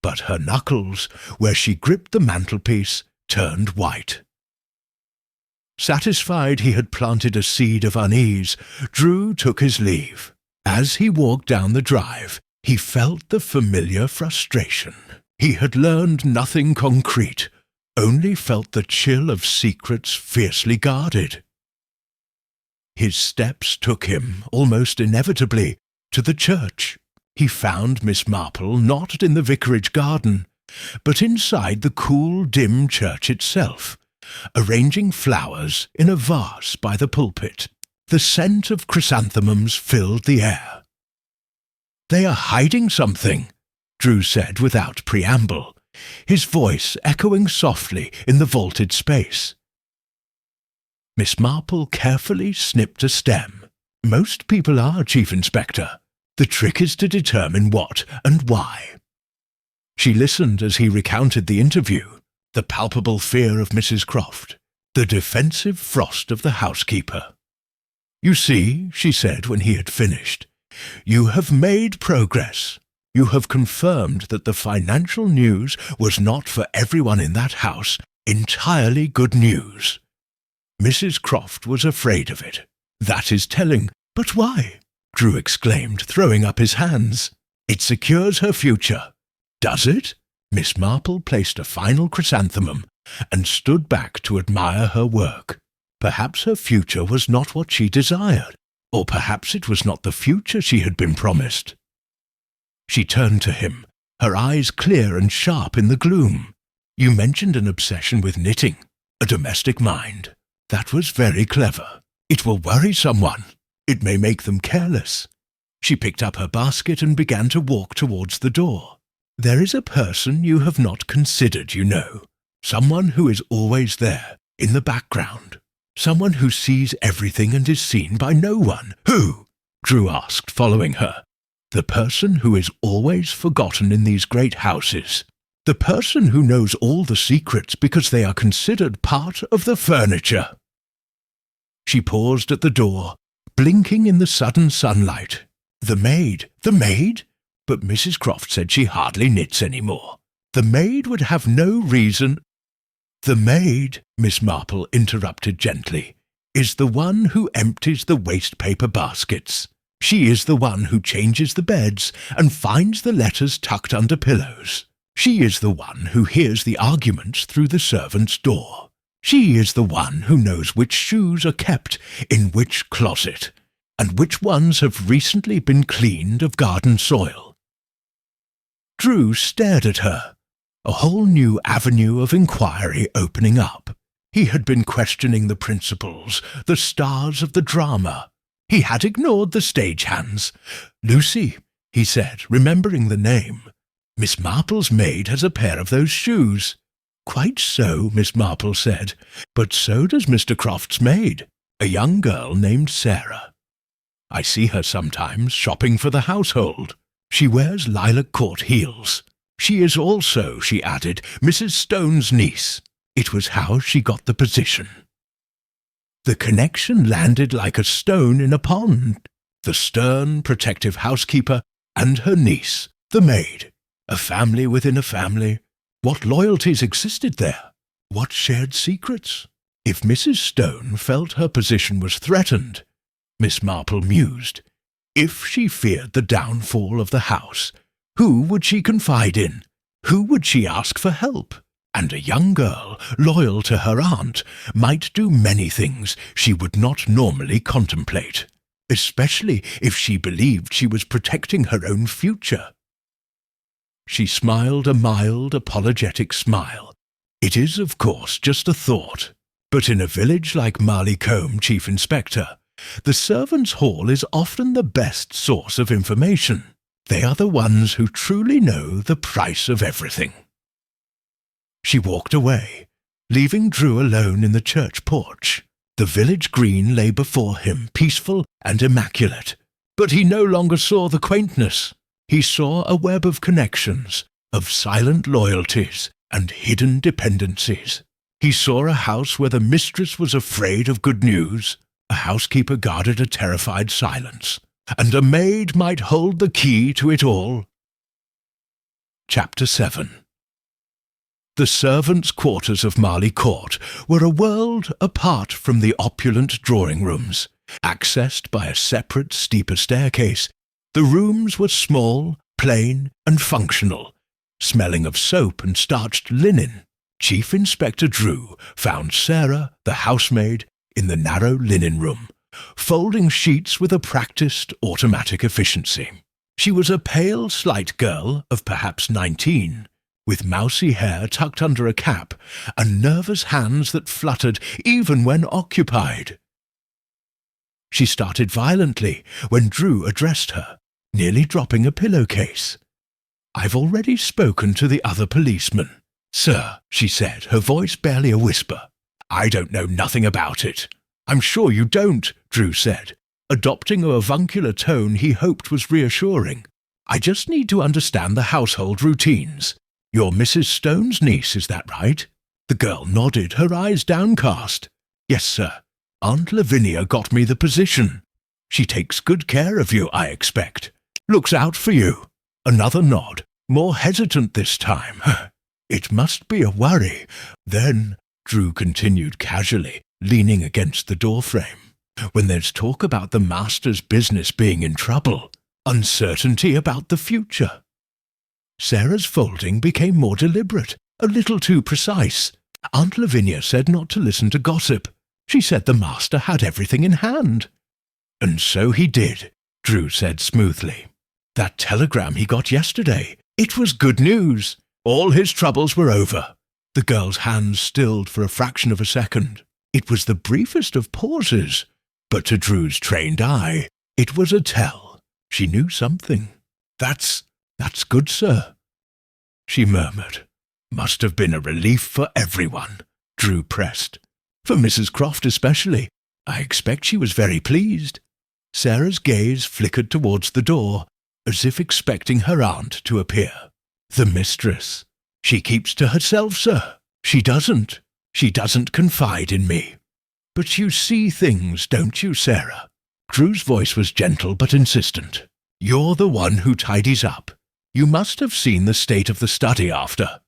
but her knuckles, where she gripped the mantelpiece, turned white. Satisfied he had planted a seed of unease, Drew took his leave. As he walked down the drive, he felt the familiar frustration. He had learned nothing concrete, only felt the chill of secrets fiercely guarded. His steps took him, almost inevitably, to the church. He found Miss Marple not in the vicarage garden, but inside the cool, dim church itself, arranging flowers in a vase by the pulpit. The scent of chrysanthemums filled the air. "They are hiding something," Drew said without preamble, his voice echoing softly in the vaulted space. Miss Marple carefully snipped a stem. "Most people are, Chief Inspector. The trick is to determine what and why." She listened as he recounted the interview, the palpable fear of Mrs. Croft, the defensive frost of the housekeeper. "You see," she said when he had finished, "you have made progress. You have confirmed that the financial news was not for everyone in that house entirely good news. Mrs. Croft was afraid of it. That is telling. But why?" Drew exclaimed, throwing up his hands. "It secures her future." "Does it?" Miss Marple placed a final chrysanthemum and stood back to admire her work. Perhaps her future was not what she desired, or perhaps it was not the future she had been promised. She turned to him, her eyes clear and sharp in the gloom. "You mentioned an obsession with knitting, a domestic mind. That was very clever. It will worry someone. It may make them careless." She picked up her basket and began to walk towards the door. "There is a person you have not considered, you know. Someone who is always there, in the background. Someone who sees everything and is seen by no one." "Who?" Drew asked, following her. "The person who is always forgotten in these great houses. The person who knows all the secrets because they are considered part of the furniture." She paused at the door, blinking in the sudden sunlight. "The maid. The maid?" But Mrs. Croft said she hardly knits any more. "The maid would have no reason—" "The maid," Miss Marple interrupted gently, "is the one who empties the waste-paper baskets. She is the one who changes the beds and finds the letters tucked under pillows. She is the one who hears the arguments through the servant's door. She is the one who knows which shoes are kept in which closet, and which ones have recently been cleaned of garden soil. Drew stared at her, a whole new avenue of inquiry opening up. He had been questioning the principals, the stars of the drama. He had ignored the stagehands. "Lucy," he said, remembering the name. "Miss Marple's maid has a pair of those shoes." "Quite so," Miss Marple said, "but so does Mr. Croft's maid, a young girl named Sarah. I see her sometimes shopping for the household. She wears lilac court heels. She is also," she added, "Mrs. Stone's niece. It was how she got the position." The connection landed like a stone in a pond. The stern, protective housekeeper and her niece, the maid. A family within a family. What loyalties existed there? What shared secrets? If Mrs. Stone felt her position was threatened, Miss Marple mused, if she feared the downfall of the house, who would she confide in? Who would she ask for help? And a young girl, loyal to her aunt, might do many things she would not normally contemplate, especially if she believed she was protecting her own future. She smiled a mild, apologetic smile. "It is, of course, just a thought, but in a village like Marley Combe, Chief Inspector, the servants' hall is often the best source of information. They are the ones who truly know the price of everything." She walked away, leaving Drew alone in the church porch. The village green lay before him, peaceful and immaculate, but he no longer saw the quaintness. He saw a web of connections, of silent loyalties and hidden dependencies. He saw a house where the mistress was afraid of good news, a housekeeper guarded a terrified silence, and a maid might hold the key to it all. Chapter 7. The servants' quarters of Marley Court were a world apart from the opulent drawing-rooms. Accessed by a separate, steeper staircase, the rooms were small, plain, and functional, smelling of soap and starched linen. Chief Inspector Drew found Sarah, the housemaid, in the narrow linen room, folding sheets with a practiced, automatic efficiency. She was a pale, slight girl of perhaps 19, with mousy hair tucked under a cap and nervous hands that fluttered even when occupied. She started violently when Drew addressed her, nearly dropping a pillowcase. "I've already spoken to the other policeman, sir," she said, her voice barely a whisper. "I don't know nothing about it." "I'm sure you don't," Drew said, adopting a avuncular tone he hoped was reassuring. "I just need to understand the household routines. You're Mrs. Stone's niece, is that right?" The girl nodded, her eyes downcast. "Yes, sir. Aunt Lavinia got me the position. She takes good care of you, I expect. Looks out for you." Another nod, more hesitant this time. "It must be a worry. Then," Drew continued casually, leaning against the doorframe, "when there's talk about the master's business being in trouble, uncertainty about the future." Sarah's folding became more deliberate, a little too precise. Aunt Lavinia said not to listen to gossip. She said the master had everything in hand. "And so he did," Drew said smoothly. "That telegram he got yesterday, it was good news. All his troubles were over." The girl's hands stilled for a fraction of a second. It was the briefest of pauses, but to Drew's trained eye, it was a tell. She knew something. That's good, sir," she murmured. "Must have been a relief for everyone," Drew pressed. "For Mrs. Croft especially. I expect she was very pleased." Sarah's gaze flickered towards the door, as if expecting her aunt to appear. "The mistress. She keeps to herself, sir. She doesn't confide in me." "But you see things, don't you, Sarah?" Drew's voice was gentle but insistent. "You're the one who tidies up. You must have seen the state of the study after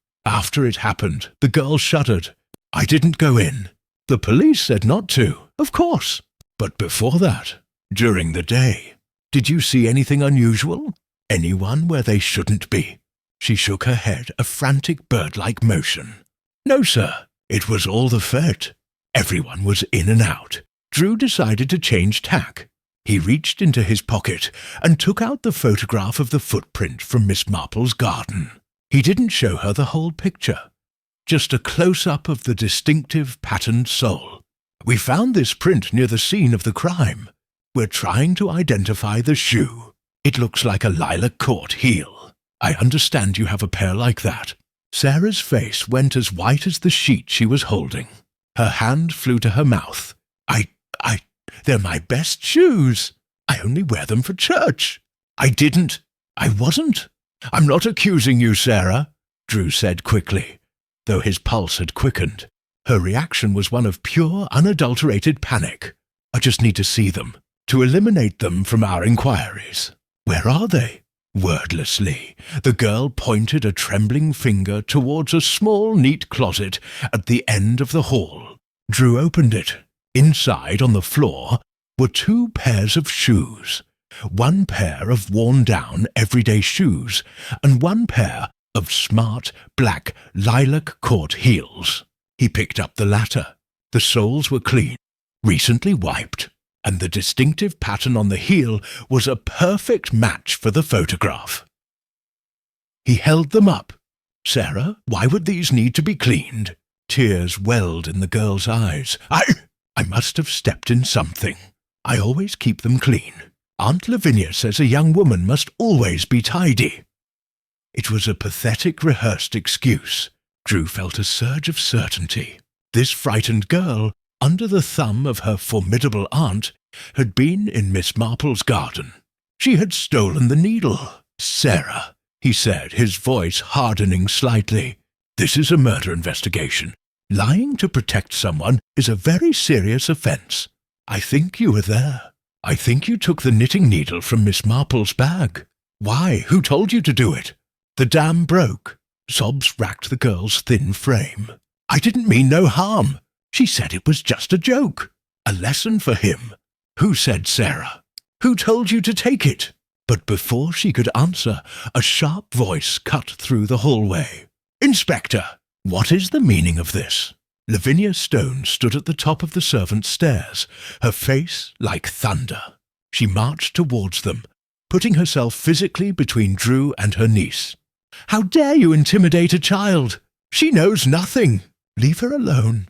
it happened." The girl shuddered. "I didn't go in. The police said not to, of course. But before that, during the day, Did you see anything unusual? Anyone where they shouldn't be?" She shook her head, a frantic bird-like motion. "No, sir. It was all the fete. Everyone was in and out." Drew decided to change tack. He reached into his pocket and took out the photograph of the footprint from Miss Marple's garden. He didn't show her the whole picture, just a close-up of the distinctive patterned sole. "We found this print near the scene of the crime. We're trying to identify the shoe. It looks like a lilac court heel. I understand you have a pair like that." Sarah's face went as white as the sheet she was holding. Her hand flew to her mouth. They're my best shoes. I only wear them for church." I wasn't. "I'm not accusing you, Sarah," Drew said quickly, though his pulse had quickened. Her reaction was one of pure, unadulterated panic. "I just need to see them, to eliminate them from our inquiries." "Where are they?" Wordlessly, the girl pointed a trembling finger towards a small, neat closet at the end of the hall. Drew opened it. Inside, on the floor, were 2 pairs of shoes. 1 pair of worn-down everyday shoes, and 1 pair of smart, black, lilac court heels. He picked up the latter. The soles were clean, recently wiped, and the distinctive pattern on the heel was a perfect match for the photograph. He held them up. "Sarah, why would these need to be cleaned?" Tears welled in the girl's eyes. I must have stepped in something. I always keep them clean. Aunt Lavinia says a young woman must always be tidy." It was a pathetic, rehearsed excuse. Drew felt a surge of certainty. This frightened girl, under the thumb of her formidable aunt, had been in Miss Marple's garden. She had stolen the needle. "Sarah," he said, his voice hardening slightly, "this is a murder investigation. Lying to protect someone is a very serious offence. I think you were there. I think you took the knitting needle from Miss Marple's bag. Why? Who told you to do it?" "The dam broke." Sobs racked the girl's thin frame. "I didn't mean no harm. She said it was just a joke. A lesson for him." "Who said, Sarah? Who told you to take it?" But before she could answer, a sharp voice cut through the hallway. "Inspector, what is the meaning of this?" Lavinia Stone stood at the top of the servants' stairs, her face like thunder. She marched towards them, putting herself physically between Drew and her niece. "How dare you intimidate a child? She knows nothing. Leave her alone."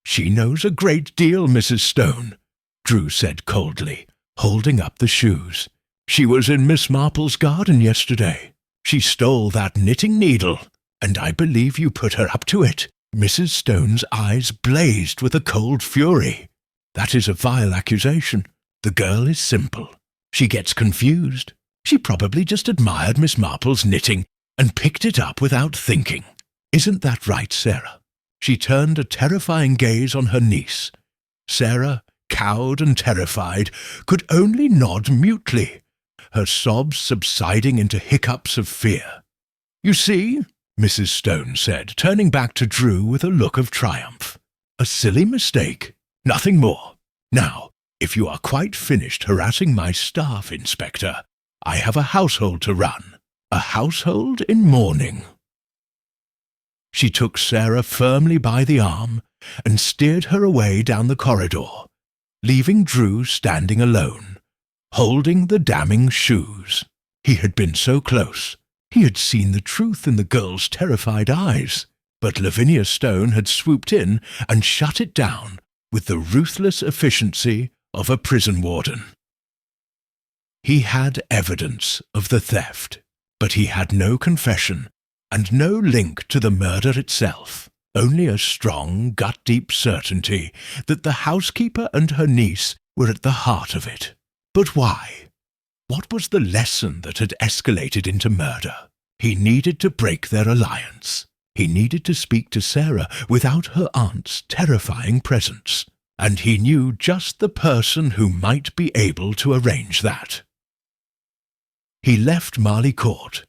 "She knows a great deal, Mrs. Stone," Drew said coldly, holding up the shoes. "She was in Miss Marple's garden yesterday. She stole that knitting needle, and I believe you put her up to it." Mrs. Stone's eyes blazed with a cold fury. "That is a vile accusation. The girl is simple. She gets confused. She probably just admired Miss Marple's knitting and picked it up without thinking. Isn't that right, Sarah?" She turned a terrifying gaze on her niece. Sarah, cowed and terrified, could only nod mutely, her sobs subsiding into hiccups of fear. "You see," Mrs. Stone said, turning back to Drew with a look of triumph. "A silly mistake. Nothing more. Now, if you are quite finished harassing my staff, Inspector, I have a household to run. A household in mourning." She took Sarah firmly by the arm and steered her away down the corridor, leaving Drew standing alone, holding the damning shoes. He had been so close. He had seen the truth in the girl's terrified eyes, but Lavinia Stone had swooped in and shut it down with the ruthless efficiency of a prison warden. He had evidence of the theft, but he had no confession and no link to the murder itself, only a strong, gut-deep certainty that the housekeeper and her niece were at the heart of it. But why? What was the lesson that had escalated into murder? He needed to break their alliance. He needed to speak to Sarah without her aunt's terrifying presence, and he knew just the person who might be able to arrange that. He left Marley Court,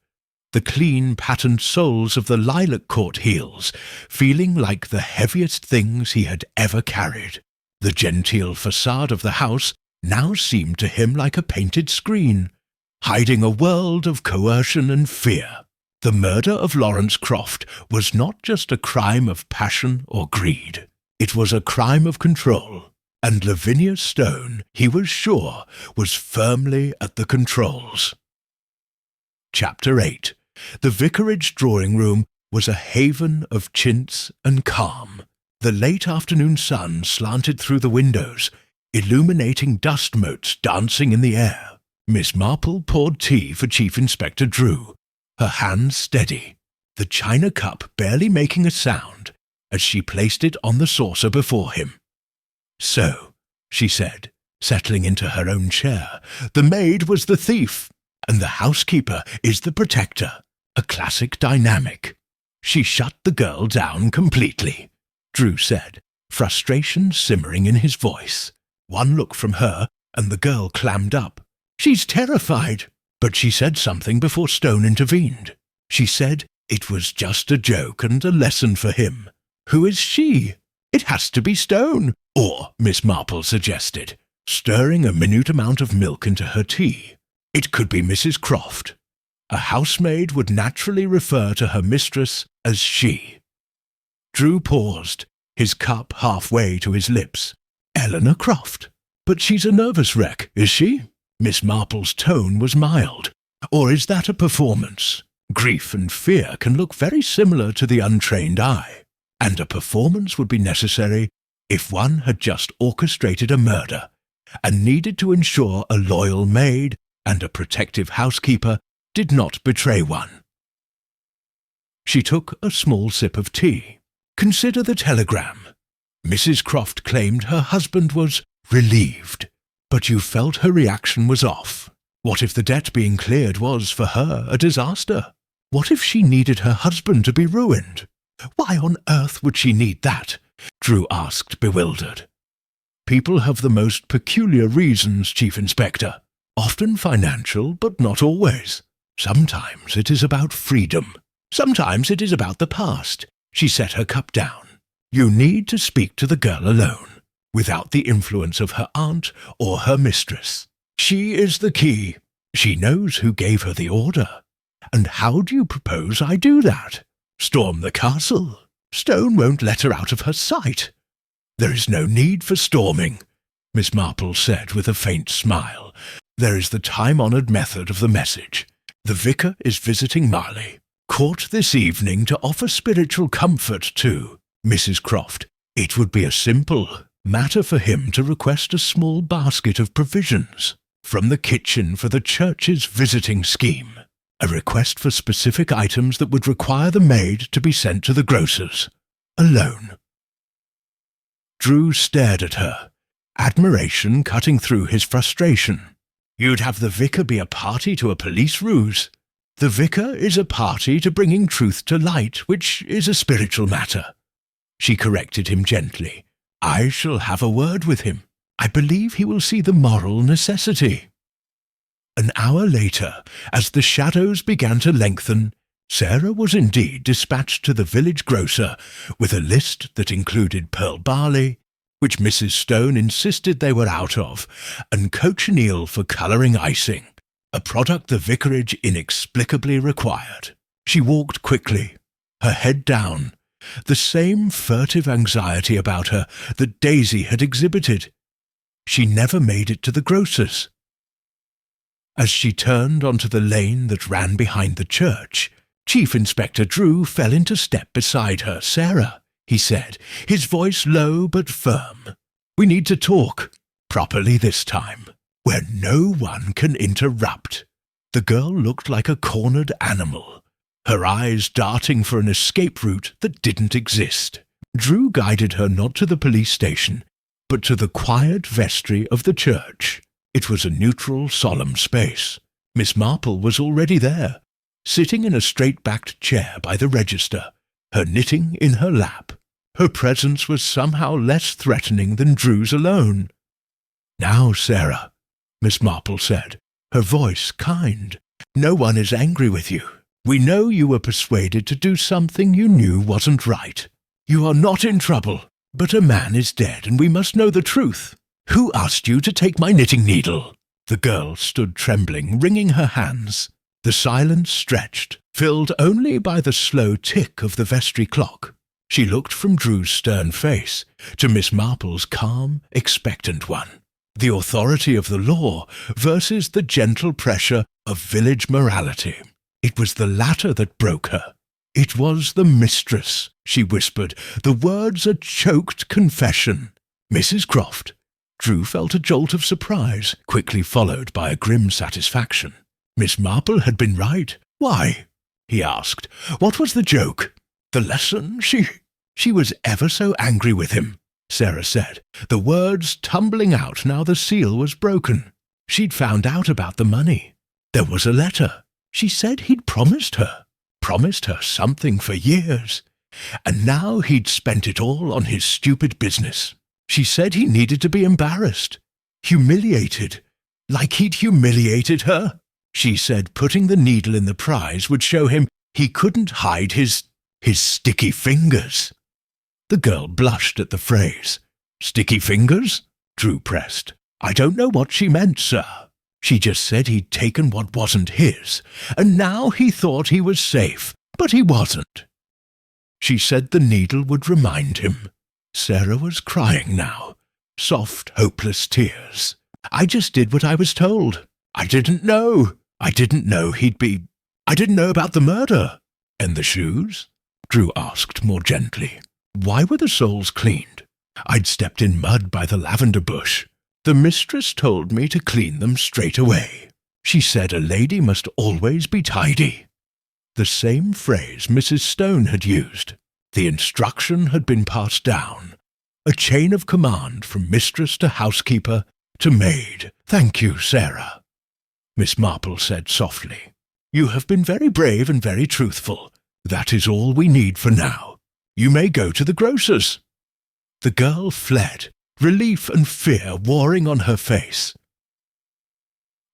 the clean patterned soles of the lilac court heels feeling like the heaviest things he had ever carried. The genteel facade of the house now seemed to him like a painted screen, hiding a world of coercion and fear. The murder of Lawrence Croft was not just a crime of passion or greed. It was a crime of control, and Lavinia Stone, he was sure, was firmly at the controls. Chapter 8. The vicarage drawing-room was a haven of chintz and calm. The late afternoon sun slanted through the windows, illuminating dust motes dancing in the air. Miss Marple poured tea for Chief Inspector Drew, her hands steady, the china cup barely making a sound as she placed it on the saucer before him. "So," she said, settling into her own chair, "the maid was the thief, and the housekeeper is the protector, a classic dynamic." "She shut the girl down completely," Drew said, frustration simmering in his voice. One look from her, and the girl clammed up. "She's terrified." But she said something before Stone intervened. She said it was just a joke and a lesson for him. "Who is she?" "It has to be Stone," or Miss Marple suggested, stirring a minute amount of milk into her tea. "It could be Mrs. Croft." A housemaid would naturally refer to her mistress as she. Drew paused, his cup halfway to his lips. "Eleanor Croft. But she's a nervous wreck, is she?" Miss Marple's tone was mild. "Or is that a performance? Grief and fear can look very similar to the untrained eye, and a performance would be necessary if one had just orchestrated a murder and needed to ensure a loyal maid and a protective housekeeper did not betray one." She took a small sip of tea. "Consider the telegram. Mrs. Croft claimed her husband was relieved, but you felt her reaction was off. What if the debt being cleared was, for her, a disaster? What if she needed her husband to be ruined? Why on earth would she need that?" Drew asked, bewildered. "People have the most peculiar reasons, Chief Inspector. Often financial, but not always. Sometimes it is about freedom. Sometimes it is about the past." She set her cup down. "You need to speak to the girl alone, without the influence of her aunt or her mistress. She is the key. She knows who gave her the order. And how do you propose I do that? Storm the castle? Stone won't let her out of her sight." "There is no need for storming," Miss Marple said with a faint smile. "There is the time-honoured method of the message. The vicar is visiting Marley. Court this evening to offer spiritual comfort to Mrs. Croft. It would be a simple matter for him to request a small basket of provisions from the kitchen for the church's visiting scheme. A request for specific items that would require the maid to be sent to the grocer's, alone." Drew stared at her, admiration cutting through his frustration. "You'd have the vicar be a party to a police ruse." "The vicar is a party to bringing truth to light, which is a spiritual matter." She corrected him gently. "I shall have a word with him. I believe he will see the moral necessity." An hour later, as the shadows began to lengthen, Sarah was indeed dispatched to the village grocer with a list that included pearl barley, which Mrs. Stone insisted they were out of, and cochineal for colouring icing, a product the vicarage inexplicably required. She walked quickly, her head down, the same furtive anxiety about her that Daisy had exhibited. She never made it to the grocer's. As she turned onto the lane that ran behind the church, Chief Inspector Drew fell into step beside her. "Sarah," he said, his voice low but firm. "We need to talk, properly this time, where no one can interrupt." The girl looked like a cornered animal, her eyes darting for an escape route that didn't exist. Drew guided her not to the police station, but to the quiet vestry of the church. It was a neutral, solemn space. Miss Marple was already there, sitting in a straight-backed chair by the register, her knitting in her lap. Her presence was somehow less threatening than Drew's alone. "Now, Sarah," Miss Marple said, her voice kind, "no one is angry with you. We know you were persuaded to do something you knew wasn't right. You are not in trouble, but a man is dead and we must know the truth. Who asked you to take my knitting needle?" The girl stood trembling, wringing her hands. The silence stretched, filled only by the slow tick of the vestry clock. She looked from Drew's stern face to Miss Marple's calm, expectant one. The authority of the law versus the gentle pressure of village morality. It was the latter that broke her. "It was the mistress," she whispered, the words a choked confession. "Mrs. Croft." Drew felt a jolt of surprise, quickly followed by a grim satisfaction. Miss Marple had been right. "Why?" he asked. "What was the joke? The lesson? She was ever so angry with him," Sarah said, the words tumbling out now the seal was broken. She'd found out about the money. There was a letter. She said he'd promised her something for years, and now he'd spent it all on his stupid business. She said he needed to be embarrassed, humiliated, like he'd humiliated her. She said putting the needle in the prize would show him he couldn't hide his sticky fingers. The girl blushed at the phrase. "Sticky fingers?" Drew pressed. "I don't know what she meant, sir. She just said he'd taken what wasn't his, and now he thought he was safe, but he wasn't." She said the needle would remind him. Sarah was crying now, soft, hopeless tears. "I just did what I was told. I didn't know he'd be... I didn't know about the murder." "And the shoes?" Drew asked more gently. "Why were the soles cleaned? I'd stepped in mud by the lavender bush. The mistress told me to clean them straight away. She said a lady must always be tidy." The same phrase Mrs. Stone had used. The instruction had been passed down. A chain of command from mistress to housekeeper to maid. "Thank you, Sarah," Miss Marple said softly. "You have been very brave and very truthful. That is all we need for now. You may go to the grocer's." The girl fled, relief and fear warring on her face.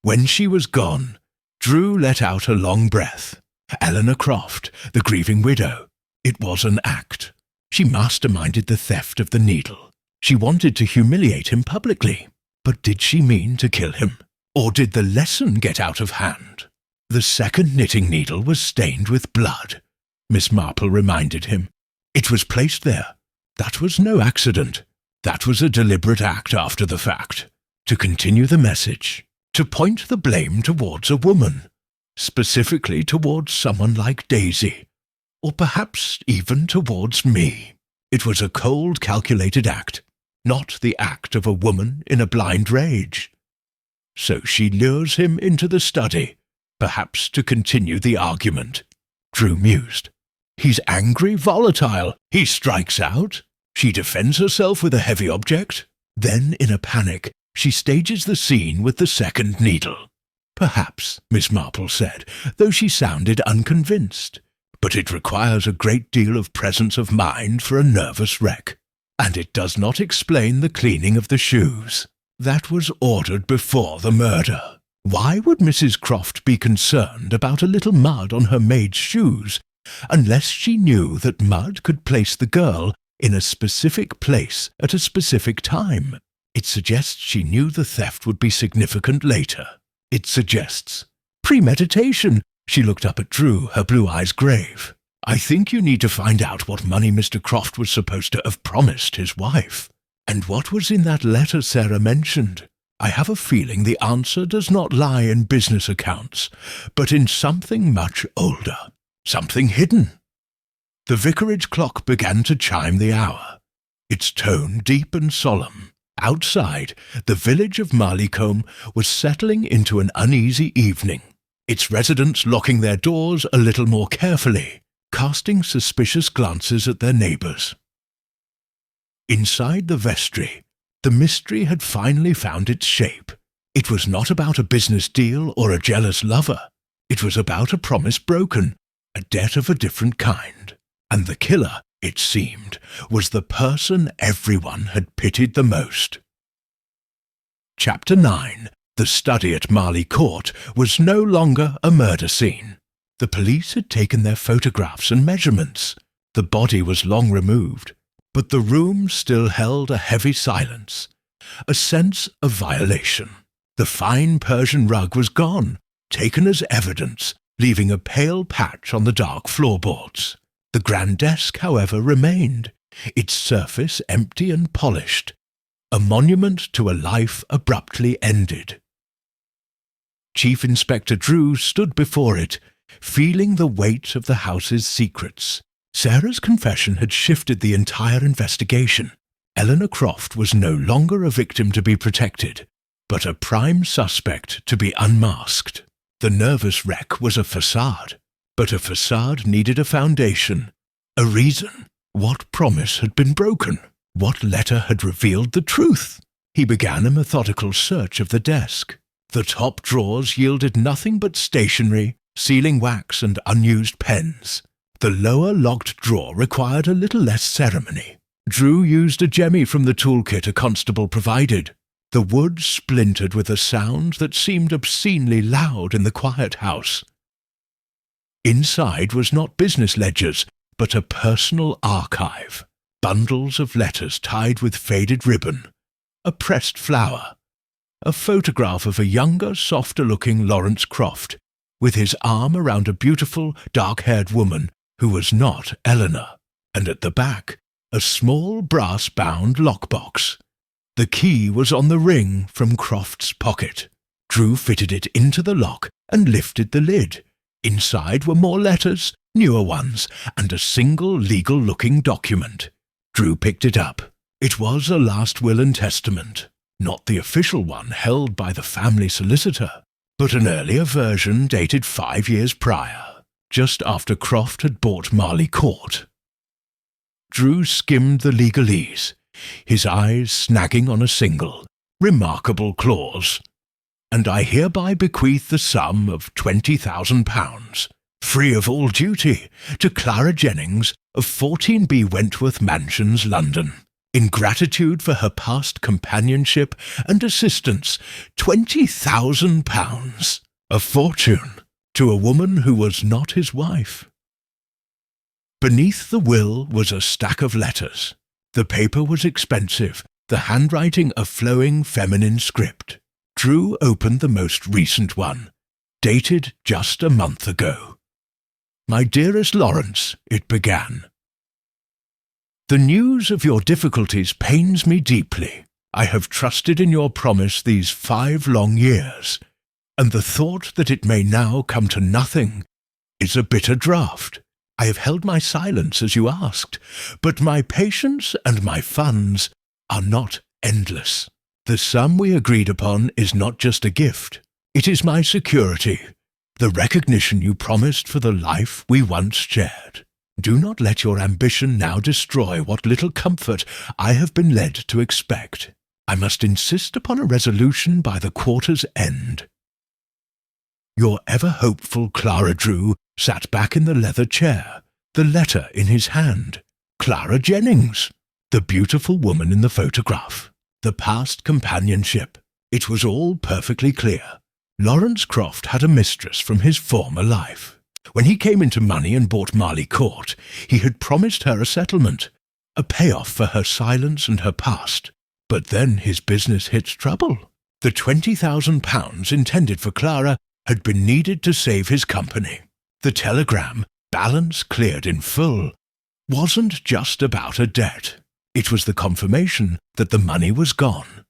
When she was gone, Drew let out a long breath. Eleanor Croft, the grieving widow. It was an act. She masterminded the theft of the needle. She wanted to humiliate him publicly. But did she mean to kill him? Or did the lesson get out of hand? The second knitting needle was stained with blood, Miss Marple reminded him. It was placed there. That was no accident. That was a deliberate act after the fact. To continue the message. To point the blame towards a woman. Specifically towards someone like Daisy. Or perhaps even towards me. It was a cold, calculated act. Not the act of a woman in a blind rage. So she lures him into the study, perhaps to continue the argument. Drew mused. He's angry, volatile. He strikes out. She defends herself with a heavy object. Then, in a panic, she stages the scene with the second needle. Perhaps, Miss Marple said, though she sounded unconvinced. But it requires a great deal of presence of mind for a nervous wreck. And it does not explain the cleaning of the shoes. That was ordered before the murder. Why would Mrs. Croft be concerned about a little mud on her maid's shoes, unless she knew that mud could place the girl in a specific place at a specific time? It suggests she knew the theft would be significant later. It suggests premeditation. She looked up at Drew, her blue eyes grave. I think you need to find out what money Mr. Croft was supposed to have promised his wife. And what was in that letter Sarah mentioned? I have a feeling the answer does not lie in business accounts, but in something much older, something hidden. The vicarage clock began to chime the hour, its tone deep and solemn. Outside, the village of Marleycombe was settling into an uneasy evening, its residents locking their doors a little more carefully, casting suspicious glances at their neighbours. Inside the vestry, the mystery had finally found its shape. It was not about a business deal or a jealous lover. It was about a promise broken, a debt of a different kind. And the killer, it seemed, was the person everyone had pitied the most. Chapter 9. The study at Marley Court was no longer a murder scene. The police had taken their photographs and measurements. The body was long removed, but the room still held a heavy silence, a sense of violation. The fine Persian rug was gone, taken as evidence, leaving a pale patch on the dark floorboards. The grand desk, however, remained, its surface empty and polished, a monument to a life abruptly ended. Chief Inspector Drew stood before it, feeling the weight of the house's secrets. Sarah's confession had shifted the entire investigation. Eleanor Croft was no longer a victim to be protected, but a prime suspect to be unmasked. The nervous wreck was a facade, but a facade needed a foundation, a reason. What promise had been broken? What letter had revealed the truth? He began a methodical search of the desk. The top drawers yielded nothing but stationery, sealing wax and unused pens. The lower locked drawer required a little less ceremony. Drew used a jemmy from the toolkit a constable provided. The wood splintered with a sound that seemed obscenely loud in the quiet house. Inside was not business ledgers, but a personal archive. Bundles of letters tied with faded ribbon, a pressed flower, a photograph of a younger, softer-looking Lawrence Croft, with his arm around a beautiful, dark-haired woman who was not Eleanor, and at the back, a small brass-bound lockbox. The key was on the ring from Croft's pocket. Drew fitted it into the lock and lifted the lid. Inside were more letters, newer ones, and a single legal-looking document. Drew picked it up. It was a last will and testament, not the official one held by the family solicitor, but an earlier version dated 5 years prior, just after Croft had bought Marley Court. Drew skimmed the legalese, his eyes snagging on a single, remarkable clause. "And I hereby bequeath the sum of £20,000, free of all duty, to Clara Jennings of 14B Wentworth Mansions, London. In gratitude for her past companionship and assistance, £20,000, a fortune, to a woman who was not his wife." Beneath the will was a stack of letters. The paper was expensive, the handwriting a flowing feminine script. Drew opened the most recent one, dated just a month ago. "My dearest Lawrence," it began. "The news of your difficulties pains me deeply. I have trusted in your promise these 5 long years, and the thought that it may now come to nothing is a bitter draught. I have held my silence as you asked, but my patience and my funds are not endless. The sum we agreed upon is not just a gift. It is my security, the recognition you promised for the life we once shared. Do not let your ambition now destroy what little comfort I have been led to expect. I must insist upon a resolution by the quarter's end." Your ever-hopeful Clara Drew sat back in the leather chair, the letter in his hand. Clara Jennings, the beautiful woman in the photograph, the past companionship. It was all perfectly clear. Lawrence Croft had a mistress from his former life. When he came into money and bought Marley Court, he had promised her a settlement, a payoff for her silence and her past. But then his business hit trouble. The £20,000 intended for Clara had been needed to save his company. The telegram, balance cleared in full, wasn't just about a debt. It was the confirmation that the money was gone,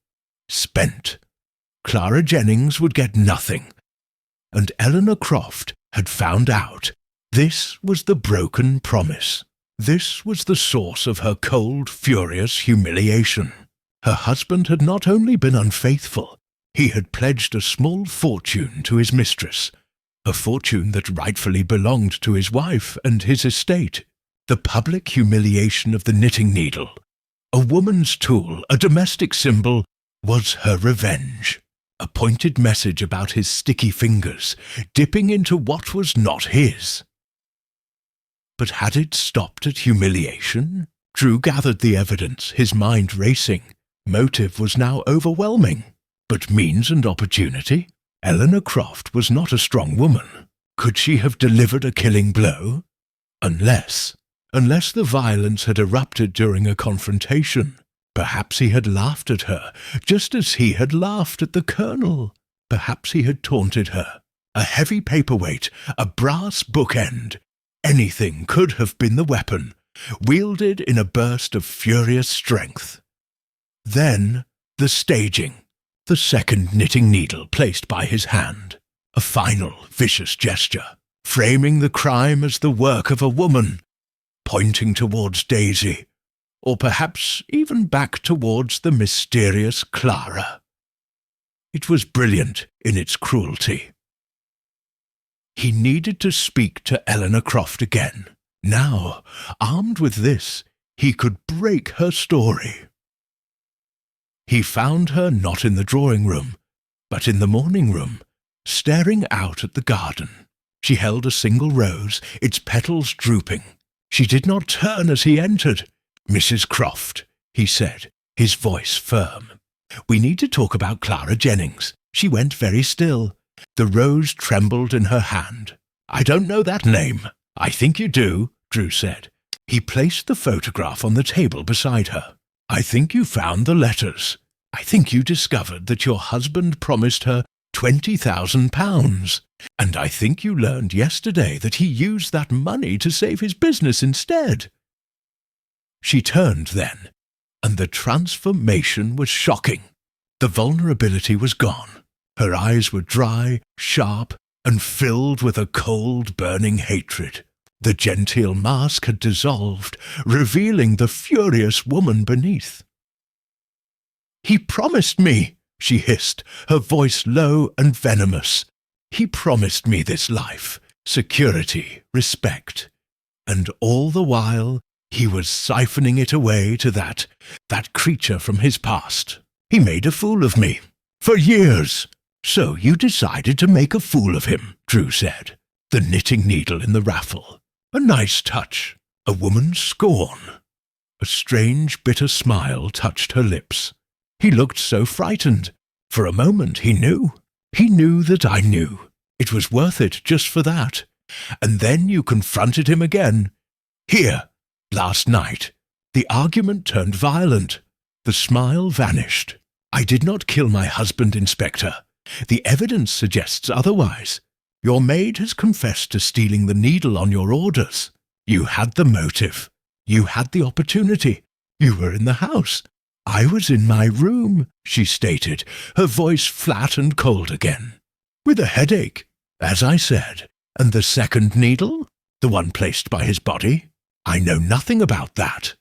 spent. Clara Jennings would get nothing, and Eleanor Croft had found out. This was the broken promise. This was the source of her cold, furious humiliation. Her husband had not only been unfaithful, he had pledged a small fortune to his mistress, a fortune that rightfully belonged to his wife and his estate. The public humiliation of the knitting needle, a woman's tool, a domestic symbol, was her revenge. A pointed message about his sticky fingers, dipping into what was not his. But had it stopped at humiliation? Drew gathered the evidence, his mind racing. Motive was now overwhelming. But means and opportunity? Eleanor Croft was not a strong woman. Could she have delivered a killing blow? Unless the violence had erupted during a confrontation. Perhaps he had laughed at her, just as he had laughed at the Colonel. Perhaps he had taunted her. A heavy paperweight, a brass bookend. Anything could have been the weapon, wielded in a burst of furious strength. Then the staging, the second knitting needle placed by his hand, a final vicious gesture, framing the crime as the work of a woman, pointing towards Daisy, or perhaps even back towards the mysterious Clara. It was brilliant in its cruelty. He needed to speak to Eleanor Croft again. Now, armed with this, he could break her story. He found her not in the drawing room, but in the morning room, staring out at the garden. She held a single rose, its petals drooping. She did not turn as he entered. "Mrs. Croft," he said, his voice firm. "We need to talk about Clara Jennings." She went very still. The rose trembled in her hand. "I don't know that name." "I think you do," Drew said. He placed the photograph on the table beside her. "I think you found the letters. I think you discovered that your husband promised her £20,000. And I think you learned yesterday that he used that money to save his business instead." She turned then, and the transformation was shocking. The vulnerability was gone. Her eyes were dry, sharp, and filled with a cold, burning hatred. The genteel mask had dissolved, revealing the furious woman beneath. "He promised me," she hissed, her voice low and venomous. "He promised me this life, security, respect. And all the while, he was siphoning it away to that creature from his past. He made a fool of me. For years." "So you decided to make a fool of him," Drew said, the knitting needle in the raffle. "A nice touch. A woman's scorn." A strange, bitter smile touched her lips. He looked so frightened. For a moment he knew. He knew that I knew. It was worth it just for that. And then you confronted him again. Here, last night. The argument turned violent. The smile vanished. "I did not kill my husband, Inspector. The evidence suggests otherwise. Your maid has confessed to stealing the needle on your orders. You had the motive. You had the opportunity. You were in the house. I was in my room," she stated, her voice flat and cold again. "With a headache, as I said. And the second needle? The one placed by his body? I know nothing about that."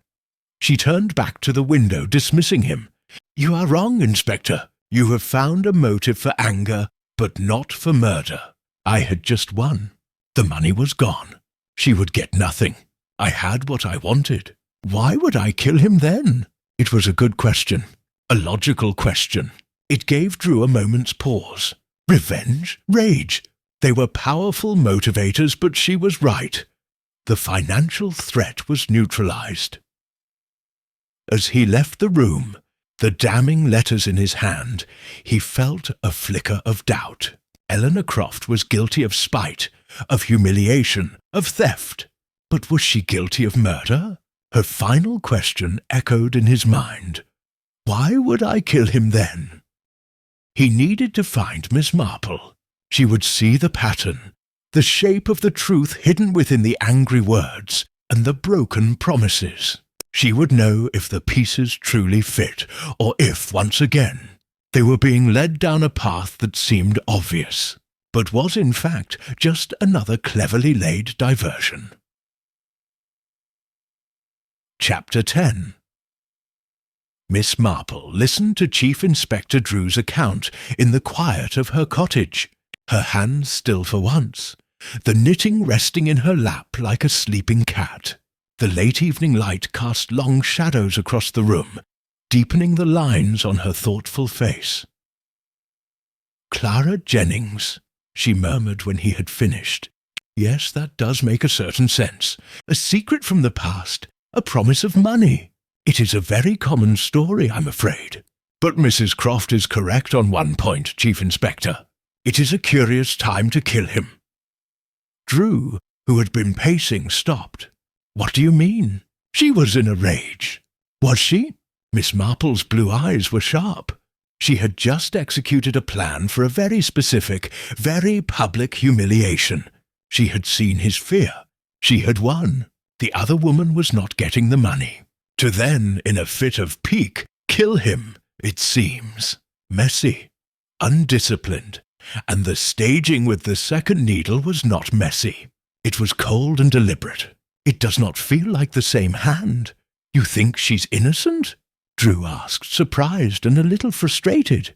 She turned back to the window, dismissing him. "You are wrong, Inspector. You have found a motive for anger, but not for murder. I had just won. The money was gone. She would get nothing. I had what I wanted. Why would I kill him then?" It was a good question, a logical question. It gave Drew a moment's pause. Revenge? Rage? They were powerful motivators, but she was right. The financial threat was neutralized. As he left the room, the damning letters in his hand, he felt a flicker of doubt. Eleanor Croft was guilty of spite, of humiliation, of theft. But was she guilty of murder? Her final question echoed in his mind. Why would I kill him then? He needed to find Miss Marple. She would see the pattern, the shape of the truth hidden within the angry words and the broken promises. She would know if the pieces truly fit, or if, once again, they were being led down a path that seemed obvious, but was in fact just another cleverly laid diversion. Chapter 10. Miss Marple listened to Chief Inspector Drew's account in the quiet of her cottage, her hands still for once, the knitting resting in her lap like a sleeping cat. The late evening light cast long shadows across the room, deepening the lines on her thoughtful face. "Clara Jennings," she murmured when he had finished. "Yes, that does make a certain sense. A secret from the past, a promise of money. It is a very common story, I'm afraid. But Mrs. Croft is correct on one point, Chief Inspector. It is a curious time to kill him." Drew, who had been pacing, stopped. "What do you mean?" She was in a rage. Was she? Miss Marple's blue eyes were sharp. She had just executed a plan for a very specific, very public humiliation. She had seen his fear. She had won. The other woman was not getting the money. To then, in a fit of pique, kill him, it seems. Messy. Undisciplined. And the staging with the second needle was not messy. It was cold and deliberate. It does not feel like the same hand. You think she's innocent? Drew asked, surprised and a little frustrated.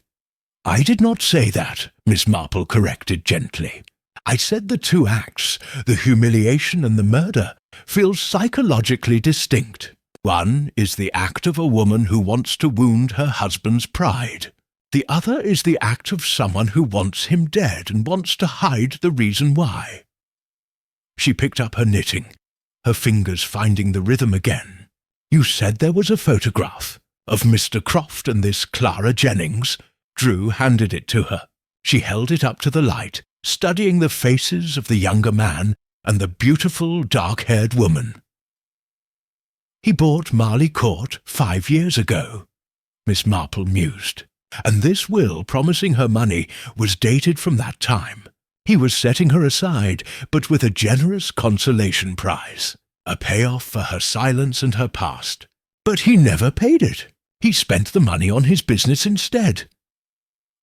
I did not say that, Miss Marple corrected gently. I said the two acts, the humiliation and the murder, feel psychologically distinct. One is the act of a woman who wants to wound her husband's pride. The other is the act of someone who wants him dead and wants to hide the reason why. She picked up her knitting, her fingers finding the rhythm again. You said there was a photograph of Mr. Croft and this Clara Jennings. Drew handed it to her. She held it up to the light, studying the faces of the younger man and the beautiful dark-haired woman. He bought Marley Court 5 years ago, Miss Marple mused, and this will promising her money was dated from that time. He was setting her aside, but with a generous consolation prize, a payoff for her silence and her past. But he never paid it. He spent the money on his business instead.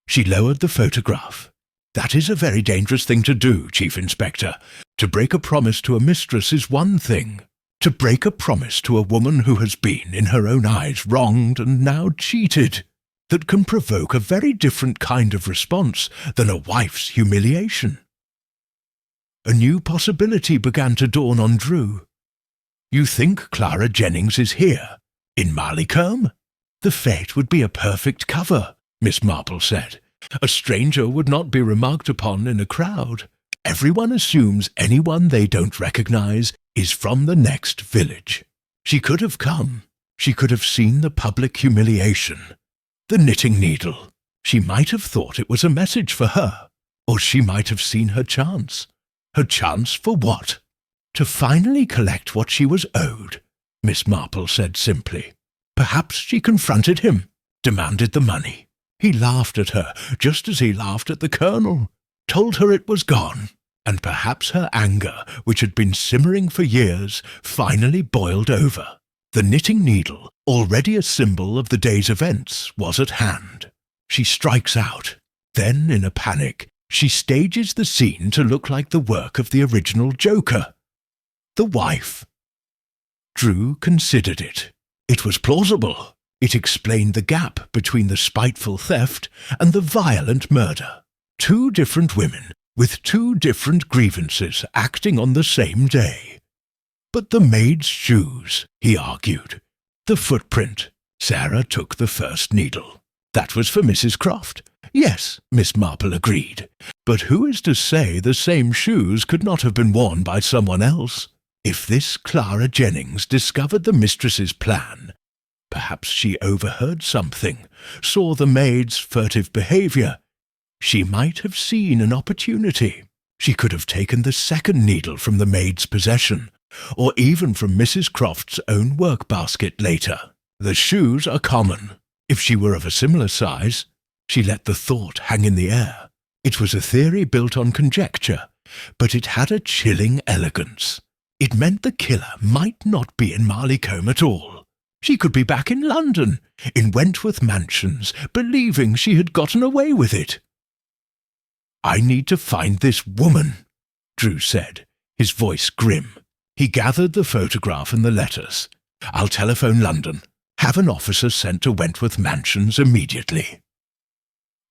She lowered the photograph. That is a very dangerous thing to do, Chief Inspector. To break a promise to a mistress is one thing. To break a promise to a woman who has been, in her own eyes, wronged and now cheated, that can provoke a very different kind of response than a wife's humiliation. A new possibility began to dawn on Drew. You think Clara Jennings is here, in Marleycombe? The fete would be a perfect cover, Miss Marple said. A stranger would not be remarked upon in a crowd. Everyone assumes anyone they don't recognize is from the next village. She could have come. She could have seen the public humiliation. The knitting needle. She might have thought it was a message for her. Or she might have seen her chance. Her chance for what? To finally collect what she was owed, Miss Marple said simply. Perhaps she confronted him, demanded the money. He laughed at her, just as he laughed at the Colonel, told her it was gone, and perhaps her anger, which had been simmering for years, finally boiled over. The knitting needle, already a symbol of the day's events, was at hand. She strikes out. Then, in a panic, she stages the scene to look like the work of the original Joker. The wife. Drew considered it. It was plausible. It explained the gap between the spiteful theft and the violent murder. Two different women with two different grievances acting on the same day. But the maid's shoes, he argued. The footprint. Sarah took the first needle. That was for Mrs. Croft. Yes, Miss Marple agreed. But who is to say the same shoes could not have been worn by someone else? If this Clara Jennings discovered the mistress's plan, perhaps she overheard something, saw the maid's furtive behaviour. She might have seen an opportunity. She could have taken the second needle from the maid's possession, or even from Mrs. Croft's own work-basket later. The shoes are common. If she were of a similar size, she let the thought hang in the air. It was a theory built on conjecture, but it had a chilling elegance. It meant the killer might not be in Marleycombe at all. She could be back in London, in Wentworth Mansions, believing she had gotten away with it. I need to find this woman, Drew said, his voice grim. He gathered the photograph and the letters. I'll telephone London. Have an officer sent to Wentworth Mansions immediately.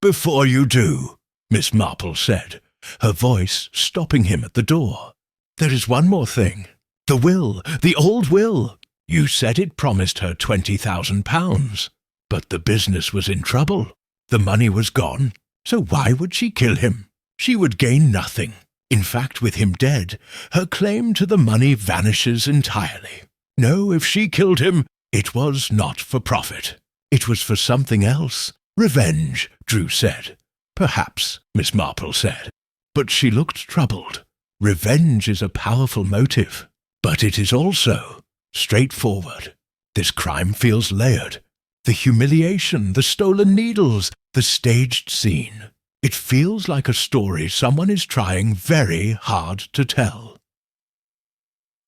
Before you do, Miss Marple said, her voice stopping him at the door. There is one more thing. The will, the old will. You said it promised her £20,000, but the business was in trouble. The money was gone, so why would she kill him? She would gain nothing. In fact, with him dead, her claim to the money vanishes entirely. No, if she killed him, it was not for profit. It was for something else. Revenge, Drew said. Perhaps, Miss Marple said. But she looked troubled. Revenge is a powerful motive, but it is also straightforward. This crime feels layered. The humiliation, the stolen needles, the staged scene. It feels like a story someone is trying very hard to tell.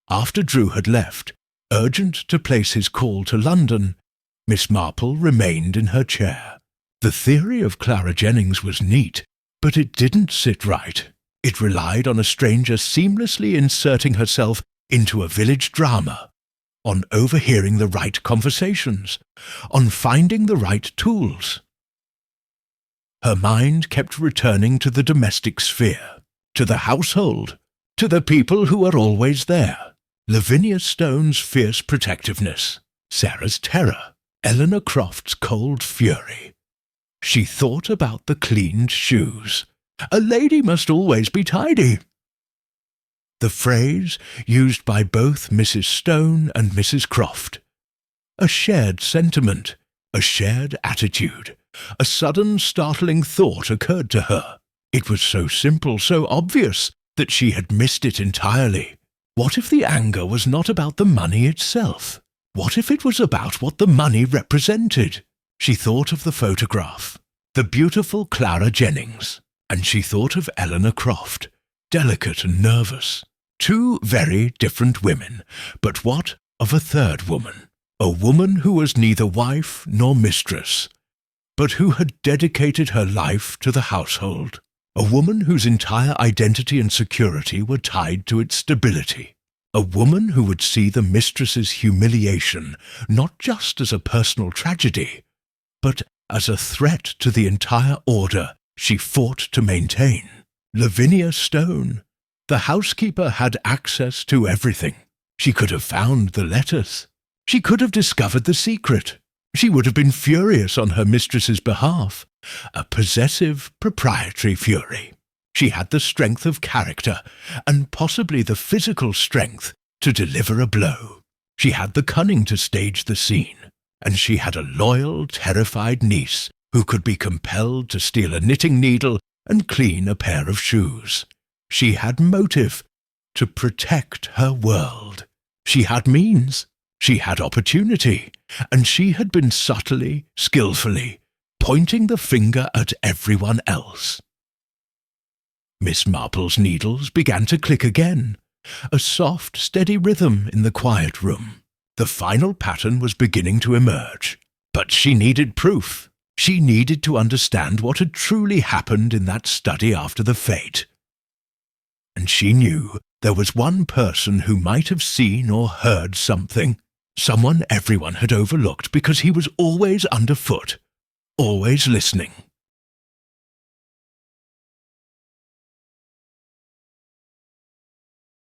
After Drew had left, urgent to place his call to London, Miss Marple remained in her chair. The theory of Clara Jennings was neat, but it didn't sit right. It relied on a stranger seamlessly inserting herself into a village drama, on overhearing the right conversations, on finding the right tools. Her mind kept returning to the domestic sphere, to the household, to the people who are always there. Lavinia Stone's fierce protectiveness, Sarah's terror, Eleanor Croft's cold fury. She thought about the cleaned shoes. A lady must always be tidy. The phrase used by both Mrs. Stone and Mrs. Croft. A shared sentiment, a shared attitude. A sudden startling thought occurred to her. It was so simple, so obvious, that she had missed it entirely. What if the anger was not about the money itself? What if it was about what the money represented? She thought of the photograph, the beautiful Clara Jennings, and she thought of Eleanor Croft, delicate and nervous. Two very different women, but what of a third woman? A woman who was neither wife nor mistress, but who had dedicated her life to the household. A woman whose entire identity and security were tied to its stability. A woman who would see the mistress's humiliation not just as a personal tragedy, but as a threat to the entire order she fought to maintain. Lavinia Stone. The housekeeper had access to everything. She could have found the letters. She could have discovered the secret. She would have been furious on her mistress's behalf, a possessive, proprietary fury. She had the strength of character, and possibly the physical strength to deliver a blow. She had the cunning to stage the scene, and she had a loyal, terrified niece who could be compelled to steal a knitting needle and clean a pair of shoes. She had motive to protect her world. She had means. She had opportunity, and she had been subtly, skillfully, pointing the finger at everyone else. Miss Marple's needles began to click again, a soft, steady rhythm in the quiet room. The final pattern was beginning to emerge, but she needed proof. She needed to understand what had truly happened in that study after the fete. And she knew there was one person who might have seen or heard something, someone everyone had overlooked because he was always underfoot, always listening.